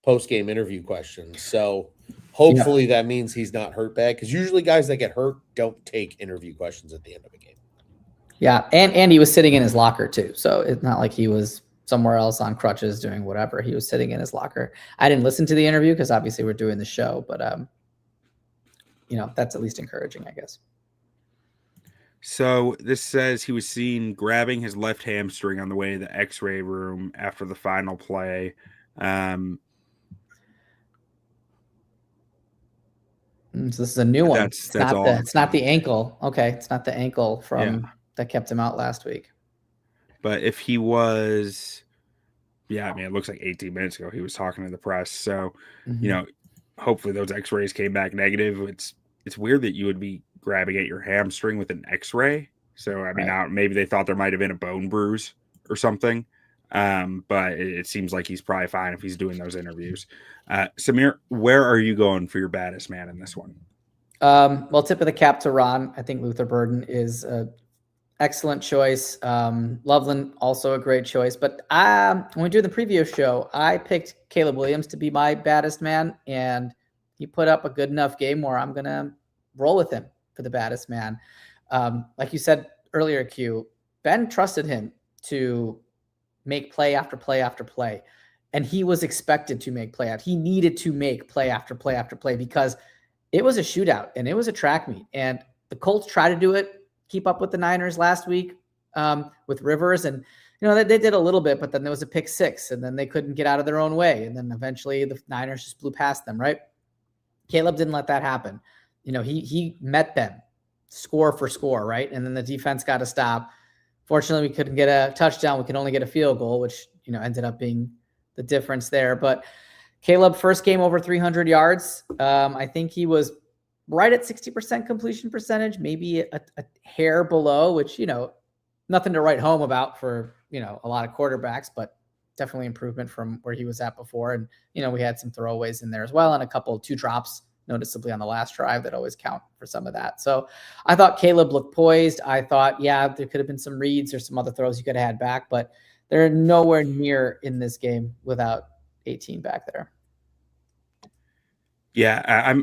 S4: post-game interview questions, so hopefully that means he's not hurt bad, because usually guys that get hurt don't take interview questions at the end of a game.
S3: Yeah, and he was sitting in his locker too, so it's not like he was somewhere else on crutches doing whatever. He was sitting in his locker. I didn't listen to the interview because obviously we're doing the show, but that's at least encouraging, I guess.
S2: So this says he was seen grabbing his left hamstring on the way to the X-ray room after the final play.
S3: So this is a new one.
S2: It's not
S3: the ankle. Okay, it's not the ankle that kept him out last week.
S2: But if he was, it looks like 18 minutes ago he was talking to the press. So, hopefully those X-rays came back negative. It's weird that you would be grabbing at your hamstring with an X-ray. So, I mean, maybe they thought there might have been a bone bruise or something. But it seems like he's probably fine if he's doing those interviews. Samir, where are you going for your baddest man in this one?
S3: Well, tip of the cap to Ron. I think Luther Burden is a excellent choice. Loveland, also a great choice. But when we do the previous show, I picked Caleb Williams to be my baddest man, and he put up a good enough game where I'm going to roll with him for the baddest man. Like you said earlier, Q, Ben trusted him to make play after play after play, and he was expected to make play. He needed to make play after play after play because it was a shootout and it was a track meet, and the Colts tried to do it, keep up with the Niners last week with Rivers. And, they did a little bit, but then there was a pick 6 and then they couldn't get out of their own way. And then eventually the Niners just blew past them, right? Caleb didn't let that happen. He met them score for score, right? And then the defense got to stop. Fortunately, we couldn't get a touchdown. We could only get a field goal, which, ended up being the difference there. But Caleb, first game over 300 yards. I think he was right at 60% completion percentage, maybe a hair below, which, nothing to write home about for, a lot of quarterbacks, but definitely improvement from where he was at before. And, we had some throwaways in there as well, and a couple 2 drops noticeably on the last drive that always count for some of that. So I thought Caleb looked poised. I thought, there could have been some reads or some other throws you could have had back, but they're nowhere near in this game without 18 back there.
S2: Yeah,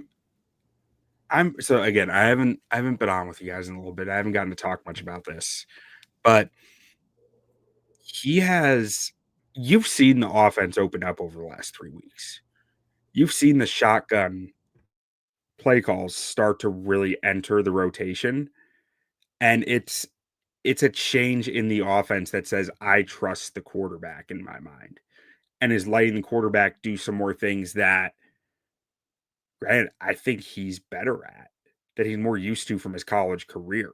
S2: I'm so again, I haven't been on with you guys in a little bit. I haven't gotten to talk much about this, but you've seen the offense open up over the last 3 weeks. You've seen the shotgun play calls start to really enter the rotation, and it's a change in the offense that says, I trust the quarterback in my mind, and is letting the quarterback do some more things that, granted, I think he's better at, that he's more used to from his college career.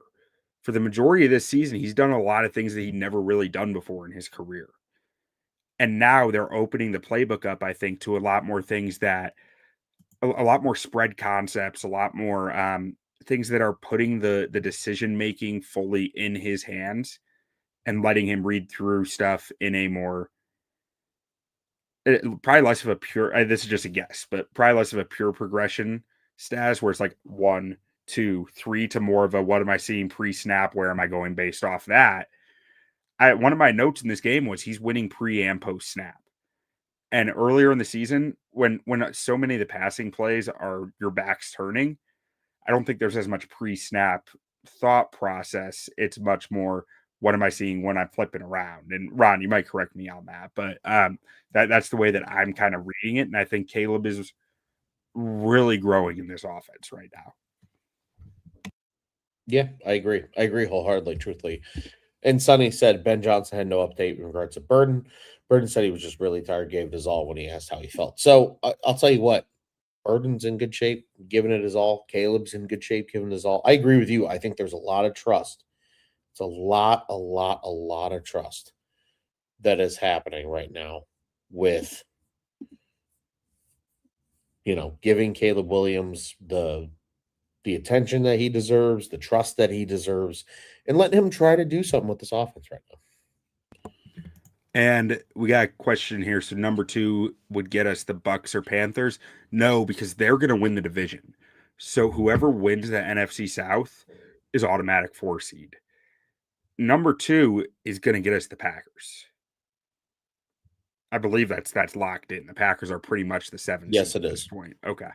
S2: For the majority of this season, he's done a lot of things that he'd never really done before in his career. And now they're opening the playbook up, I think, to a lot more things that, a lot more spread concepts, a lot more things that are putting the decision-making fully in his hands and letting him read through stuff in a more probably less of a pure, this is just a guess, but probably less of a pure progression status where it's like 1, 2, 3 to more of a what am I seeing pre-snap? Where am I going based off that? One of my notes in this game was he's winning pre and post snap. And earlier in the season, when so many of the passing plays are your back's turning, I don't think there's as much pre-snap thought process. It's much more what am I seeing when I'm flipping around? And Ron, you might correct me on that, but that's the way that I'm kind of reading it. And I think Caleb is really growing in this offense right now.
S4: Yeah, I agree. I agree wholeheartedly, truthfully. And Sonny said Ben Johnson had no update in regards to Burden. Burden said he was just really tired, gave it his all when he asked how he felt. So I'll tell you what, Burden's in good shape, giving it his all. Caleb's in good shape, giving his all. I agree with you. I think there's a lot of trust. It's a lot of trust that is happening right now with, giving Caleb Williams the attention that he deserves, the trust that he deserves, and letting him try to do something with this offense right now.
S2: And we got a question here. So number 2 would get us the Bucks or Panthers. No, because they're going to win the division. So whoever wins the NFC South is automatic 4 seed. Number 2 is going to get us the Packers. I believe that's locked in. The Packers are pretty much the 7
S4: Yes,
S2: seed
S4: it
S2: at this
S4: is.
S2: point. Okay.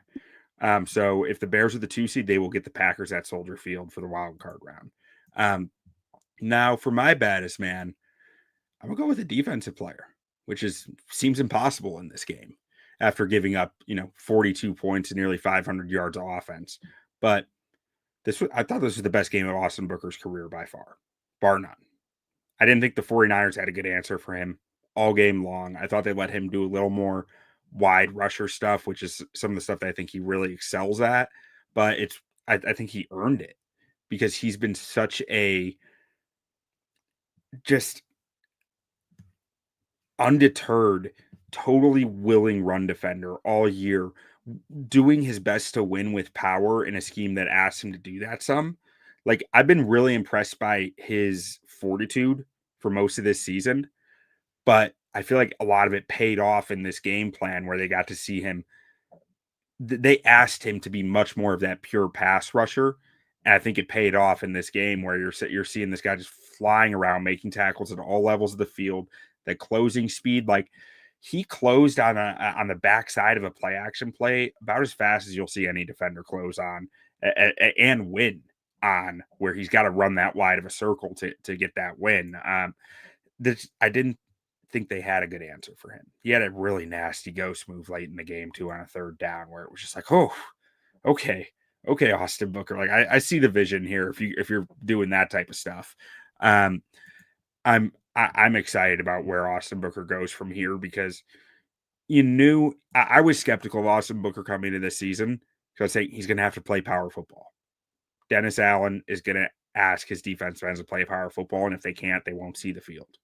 S2: So if the Bears are the 2 seed, they will get the Packers at Soldier Field for the wild card round. Now for my baddest man, I'm gonna go with a defensive player, which seems impossible in this game after giving up, 42 points and nearly 500 yards of offense. But I thought this was the best game of Austin Booker's career by far, bar none. I didn't think the 49ers had a good answer for him all game long. I thought they let him do a little more wide rusher stuff, which is some of the stuff that I think he really excels at. But I think he earned it because he's been such a just undeterred, totally willing run defender all year, doing his best to win with power in a scheme that asks him to do that some. Like, I've been really impressed by his fortitude for most of this season, but I feel like a lot of it paid off in this game plan where they got to see him. They asked him to be much more of that pure pass rusher. And I think it paid off in this game where you're seeing this guy just flying around, making tackles at all levels of the field. That closing speed, like he closed on the backside of a play action play about as fast as you'll see any defender close on and win on, where he's got to run that wide of a circle to get that win. I didn't think they had a good answer for him. He had a really nasty ghost move late in the game too on a 3rd down where it was just like, oh, okay, Austin Booker. Like I see the vision here if you're doing that type of stuff. I'm excited about where Austin Booker goes from here because I was skeptical of Austin Booker coming into this season because I was saying he's going to have to play power football. Dennis Allen is going to ask his defense fans to play power football, and if they can't, they won't see the field.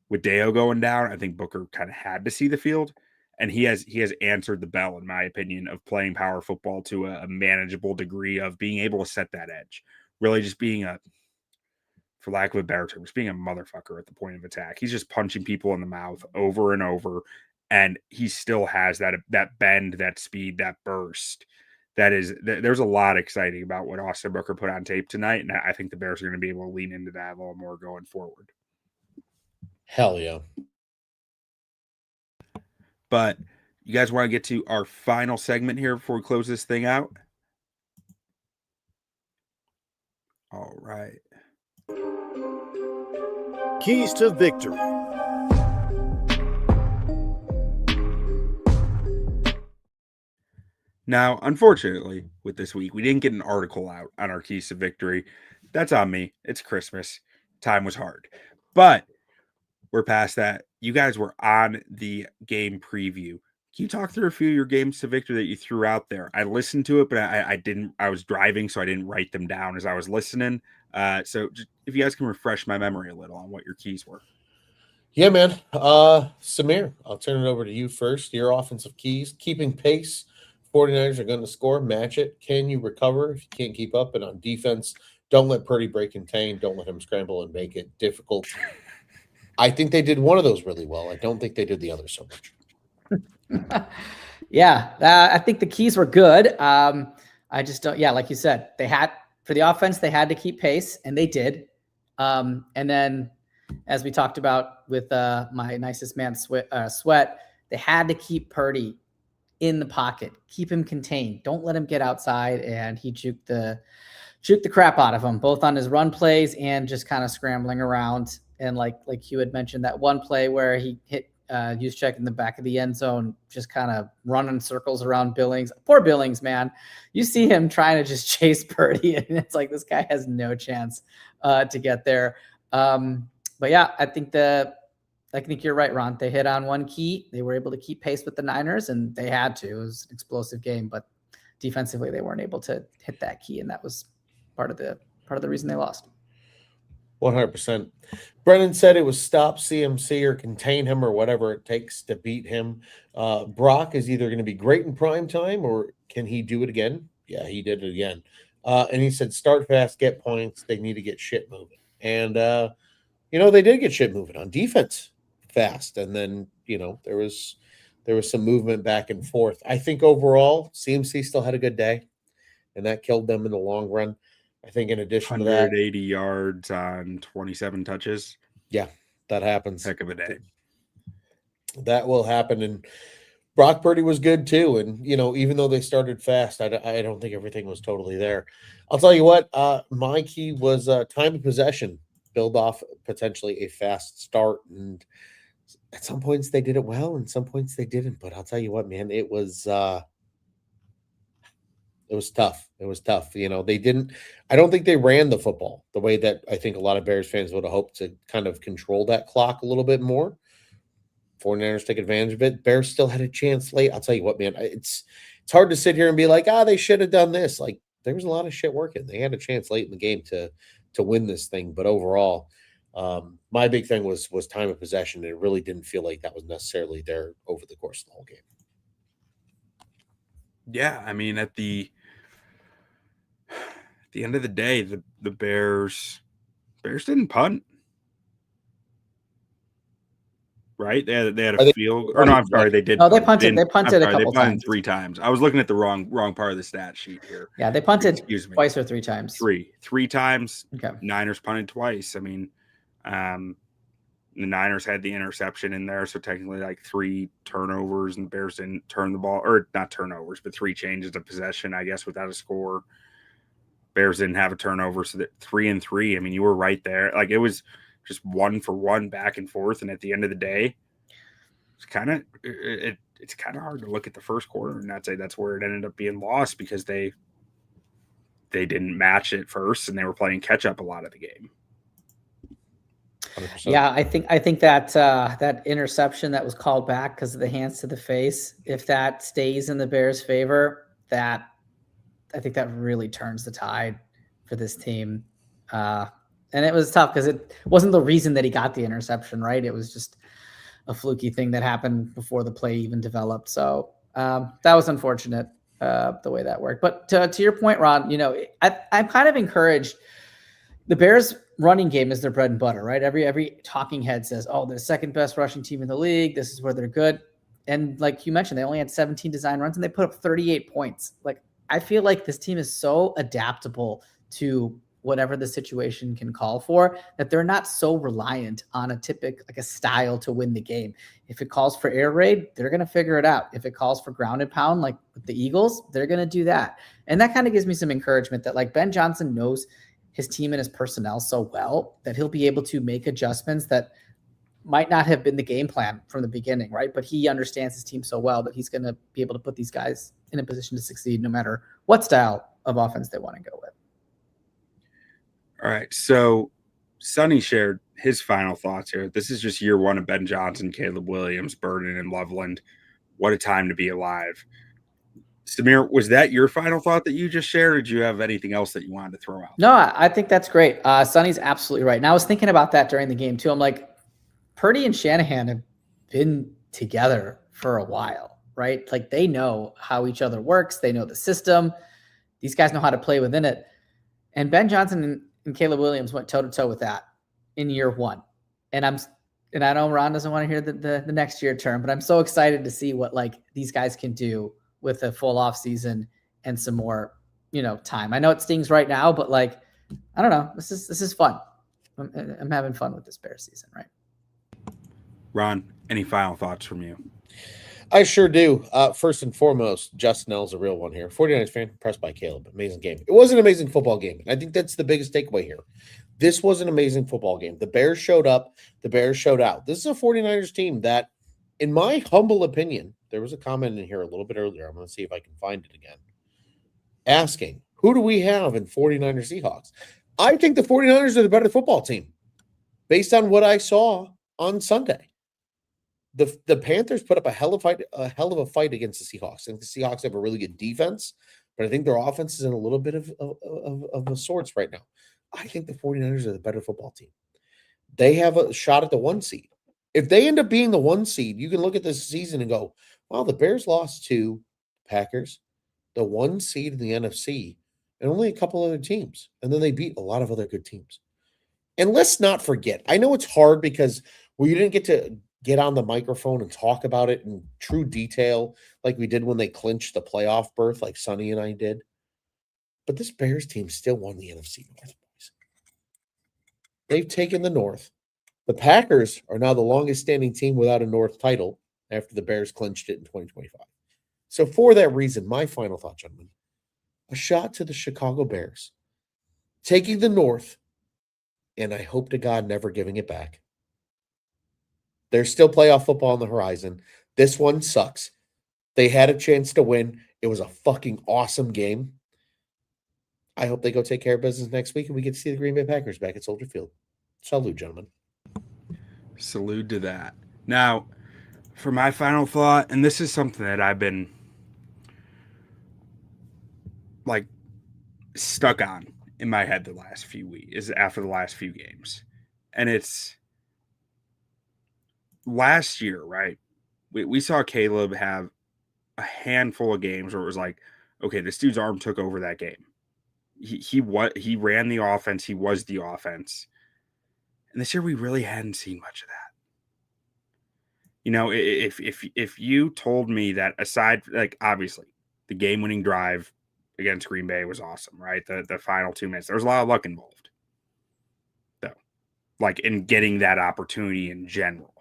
S2: With Deo going down, I think Booker kind of had to see the field, and he has answered the bell, in my opinion, of playing power football to a manageable degree of being able to set that edge, really just being for lack of a better term, just being a motherfucker at the point of attack. He's just punching people in the mouth over and over, and he still has that bend, that speed, that burst. There's a lot exciting about what Austin Booker put on tape tonight, and I think the Bears are going to be able to lean into that a little more going forward.
S4: Hell yeah.
S2: But you guys want to get to our final segment here before we close this thing out? All right.
S1: Keys to victory.
S2: Now, unfortunately, with this week, we didn't get an article out on our keys to victory. That's on me. It's Christmas. Time was hard. But we're past that. You guys were on the game preview. Can you talk through a few of your games to victory that you threw out there? I listened to it, but I didn't. I was driving, so I didn't write them down as I was listening. So just, if you guys can refresh my memory a little on what your keys were.
S4: Yeah, man. Samir, I'll turn it over to you first. Your offensive keys, keeping pace. 49ers are going to score, match it. Can you recover if you can't keep up? And on defense, don't let Purdy break contain. Don't let him scramble and make it difficult. I think they did one of those really well. I don't think they did the other so much.
S3: Yeah, I think the keys were good. I just don't. Yeah, like you said, for the offense, they had to keep pace, and they did. And then, as we talked about with my nicest man, Sweat, they had to keep Purdy in the pocket, keep him contained. Don't let him get outside, and he juked the crap out of him, both on his run plays and just kind of scrambling around. And like you had mentioned, that one play where he hit Juszczyk in the back of the end zone, just kind of running circles around Billings. Poor Billings, man. You see him trying to just chase Purdy, and it's like this guy has no chance to get there. But yeah, I think you're right, Ron. They hit on one key. They were able to keep pace with the Niners, and they had to. It was an explosive game, but defensively they weren't able to hit that key, and that was part of the reason they lost.
S4: 100%. Brennan said it was stop CMC or contain him or whatever it takes to beat him. Brock is either going to be great in prime time or can he do it again? Yeah, he did it again. And he said start fast, get points. They need to get shit moving. And, they did get shit moving on defense fast. And then, there was some movement back and forth. I think overall, CMC still had a good day, and that killed them in the long run. I think in addition to that,
S2: 180 yards on 27 touches.
S4: Yeah, that happens.
S2: Heck of a day.
S4: That will happen. And Brock Purdy was good too. And, even though they started fast, I don't think everything was totally there. I'll tell you what, my key was time of possession, build off potentially a fast start. And at some points they did it well, and some points they didn't. But I'll tell you what, man, it was tough. It was tough. I don't think they ran the football the way that I think a lot of Bears fans would have hoped to kind of control that clock a little bit more. 49ers took advantage of it. Bears still had a chance late. I'll tell you what, man, it's hard to sit here and be like, they should have done this. Like, there was a lot of shit working. They had a chance late in the game to win this thing. But overall, my big thing was time of possession. And it really didn't feel like that was necessarily there over the course of the whole game.
S2: Yeah, I mean, at the end of the day, the Bears didn't punt, right? They had a field. Or no, I'm sorry, they did.
S3: No, they punted. They punted a couple times.
S2: 3 times. I was looking at the wrong part of the stat sheet here.
S3: Yeah, they punted twice or 3 times.
S2: Three times.
S3: Okay.
S2: Niners punted twice. I mean, the Niners had the interception in there, so technically like 3 turnovers, and the Bears didn't turn the ball, or not turnovers, but 3 changes of possession, I guess, without a score. Bears didn't have a turnover, so that 3 and 3. I mean, you were right there. Like, it was just 1 for 1 back and forth, and at the end of the day, it's kind of hard to look at the first quarter and not say that's where it ended up being lost, because they didn't match it first, and they were playing catch up a lot of the game.
S4: 100%.
S3: Yeah, I think that that interception that was called back because of the hands to the face, if that stays in the Bears' favor, I think that really turns the tide for this team. And it was tough because it wasn't the reason that he got the interception, right? It was just a fluky thing that happened before the play even developed. So that was unfortunate, the way that worked. But to your point, Ron, I'm kind of encouraged. The Bears running game is their bread and butter, right? Every talking head says, they're the second best rushing team in the league. This is where they're good. And like you mentioned, they only had 17 design runs and they put up 38 points. Like, I feel like this team is so adaptable to whatever the situation can call for, that they're not so reliant on a style to win the game. If it calls for air raid, they're going to figure it out. If it calls for ground and pound, like with the Eagles, they're going to do that. And that kind of gives me some encouragement that like Ben Johnson knows his team and his personnel so well that he'll be able to make adjustments that might not have been the game plan from the beginning, right? But he understands his team so well that he's going to be able to put these guys in a position to succeed no matter what style of offense they want to go with.
S2: All right, so Sonny shared his final thoughts here. This is just year 1 of Ben Johnson, Caleb Williams, Burden, and Loveland. What a time to be alive. Samir, was that your final thought that you just shared, or did you have anything else that you wanted to throw out?
S3: No, I think that's great. Sonny's absolutely right. And I was thinking about that during the game too. I'm like, Purdy and Shanahan have been together for a while, right? Like, they know how each other works. They know the system. These guys know how to play within it. And Ben Johnson and Caleb Williams went toe-to-toe with that in year 1. And And I know Ron doesn't want to hear the next year term, but I'm so excited to see what like these guys can do with a full off season and some more, time. I know it stings right now, but like, I don't know. This is fun. I'm having fun with this Bears season, right?
S2: Ron, any final thoughts from you?
S4: I sure do. First and foremost, Justin L's a real one here. 49ers fan, impressed by Caleb. Amazing game. It was an amazing football game. I think that's the biggest takeaway here. This was an amazing football game. The Bears showed up. The Bears showed out. This is a 49ers team that, in my humble opinion, there was a comment in here a little bit earlier. I'm going to see if I can find it again. Asking, who do we have in 49ers Seahawks? I think the 49ers are the better football team based on what I saw on Sunday. The Panthers put up a hell of a fight against the Seahawks. I think the Seahawks have a really good defense, but I think their offense is in a little bit of a sorts right now. I think the 49ers are the better football team. They have a shot at the 1 seed. If they end up being the 1 seed, you can look at this season and go, well, the Bears lost to Packers, the 1 seed in the NFC, and only a couple other teams. And then they beat a lot of other good teams. And let's not forget, I know it's hard because you didn't get to get on the microphone and talk about it in true detail like we did when they clinched the playoff berth like Sonny and I did. But this Bears team still won the NFC North, boys. They've taken the North. The Packers are now the longest standing team without a North title after the Bears clinched it in 2025. So for that reason, my final thought, gentlemen, a shot to the Chicago Bears, taking the North, and I hope to God never giving it back. There's still playoff football on the horizon. This one sucks. They had a chance to win. It was a fucking awesome game. I hope they go take care of business next week and we get to see the Green Bay Packers back at Soldier Field. Salute, gentlemen.
S2: Salute to that. Now, for my final thought, and this is something that I've been like stuck on in my head the last few weeks, is after the last few games. And it's last year, right? We saw Caleb have a handful of games where it was like, okay, this dude's arm took over that game. He ran the offense. He was the offense. And this year we really hadn't seen much of that. If you told me that aside, like obviously the game-winning drive against Green Bay was awesome, right? The final 2 minutes, there was a lot of luck involved, though. Like in getting that opportunity in general.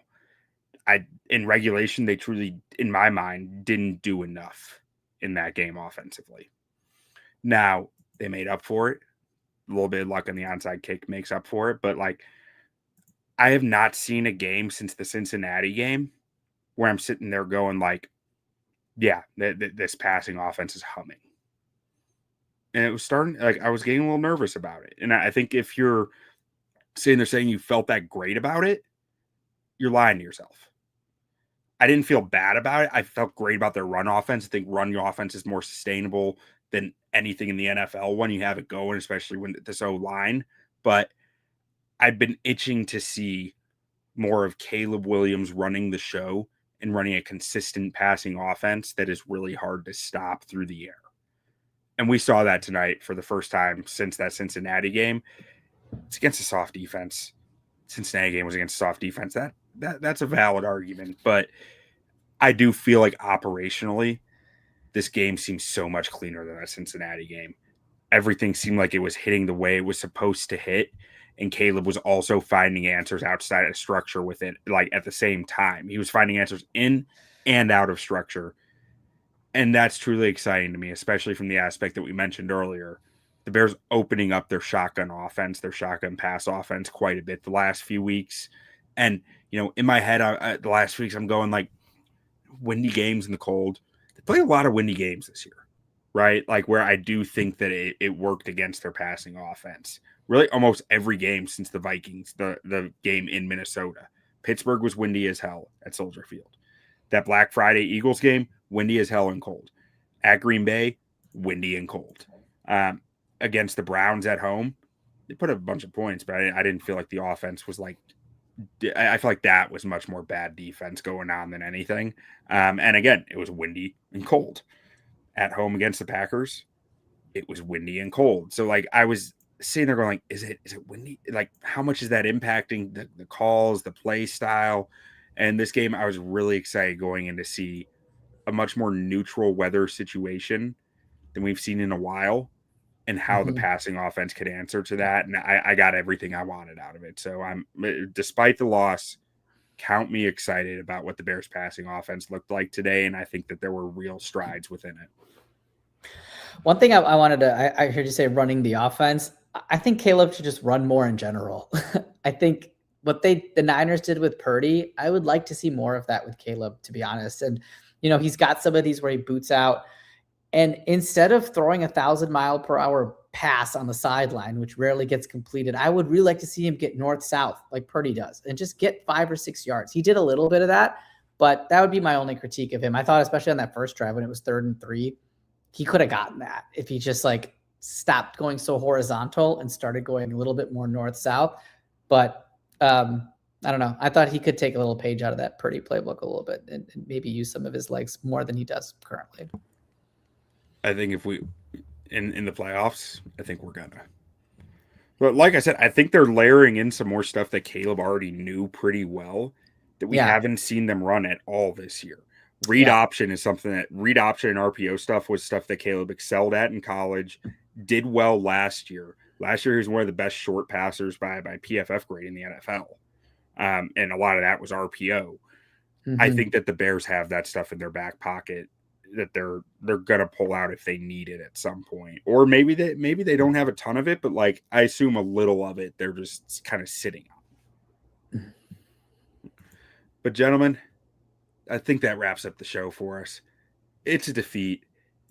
S2: In regulation, they truly, in my mind, didn't do enough in that game offensively. Now, they made up for it. A little bit of luck on the onside kick makes up for it. But, like, I have not seen a game since the Cincinnati game where I'm sitting there going, like, yeah, this passing offense is humming. And it was starting, like, I was getting a little nervous about it. And I think if you're sitting there saying you felt that great about it, you're lying to yourself. I didn't feel bad about it. I felt great about their run offense. I think run offense is more sustainable than anything in the NFL when you have it going, especially when this O-line. But I've been itching to see more of Caleb Williams running the show and running a consistent passing offense that is really hard to stop through the air. And we saw that tonight for the first time since that Cincinnati game. It's against a soft defense. Cincinnati game was against soft defense. That's a valid argument, but I do feel like operationally, this game seems so much cleaner than that Cincinnati game. Everything seemed like it was hitting the way it was supposed to hit, and Caleb was also finding answers outside of structure with it, like at the same time. He was finding answers in and out of structure, and that's truly exciting to me, especially from the aspect that we mentioned earlier. The Bears opening up their shotgun offense, their shotgun pass offense quite a bit the last few weeks. And, in my head, the last few weeks, I'm going like windy games in the cold. They play a lot of windy games this year, right? Like where I do think that it worked against their passing offense. Really almost every game since the Vikings, the game in Minnesota. Pittsburgh was windy as hell at Soldier Field. That Black Friday Eagles game, windy as hell and cold. At Green Bay, windy and cold. Against the Browns at home, they put up a bunch of points, but I didn't feel like the offense was like, I feel like that was much more bad defense going on than anything. And again, it was windy and cold. At home against the Packers, it was windy and cold. So like I was sitting there going, like, is it windy? Like, how much is that impacting the calls, the play style? And this game, I was really excited going in to see a much more neutral weather situation than we've seen in a while, and how the passing offense could answer to that. And I got everything I wanted out of it. So despite the loss, count me excited about what the Bears passing offense looked like today. And I think that there were real strides within it.
S3: One thing I wanted to, I heard you say running the offense. I think Caleb should just run more in general. I think what the Niners did with Purdy, I would like to see more of that with Caleb, to be honest. And, he's got some of these where he boots out. And instead of throwing 1,000-mile-per-hour pass on the sideline, which rarely gets completed, I would really like to see him get north-south like Purdy does and just get 5 or 6 yards. He did a little bit of that, but that would be my only critique of him. I thought, especially on that first drive when it was 3rd and 3, he could have gotten that if he just stopped going so horizontal and started going a little bit more north-south. But I don't know. I thought he could take a little page out of that Purdy playbook a little bit and maybe use some of his legs more than he does currently.
S2: I think if we in the playoffs, I think we're gonna. But like I said, I think they're layering in some more stuff that Caleb already knew pretty well that we haven't seen them run at all this year. Read option is something that read option and RPO stuff was stuff that Caleb excelled at in college, did well last year. Last year he was one of the best short passers by PFF grade in the NFL. And a lot of that was RPO. I think that the Bears have that stuff in their back pocket that they're gonna pull out if they need it at some point, or maybe they don't have a ton of it, but I assume a little of it they're just kind of sitting on. But gentlemen, I think that wraps up the show for us. It's a defeat,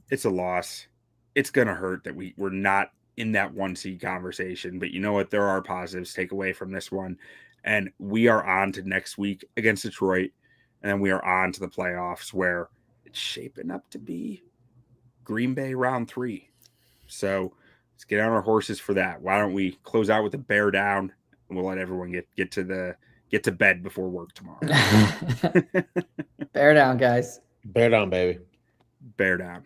S2: it's a loss, it's gonna hurt that we're not in that 1 seed conversation, but you know what? There are positives to take away from this one, and we are on to next week against Detroit, and then we are on to the playoffs where it's shaping up to be Green Bay round 3. So let's get on our horses for that. Why don't we close out with a bear down, and we'll let everyone get to bed before work tomorrow.
S3: Bear down, guys.
S4: Bear down, baby.
S2: Bear down.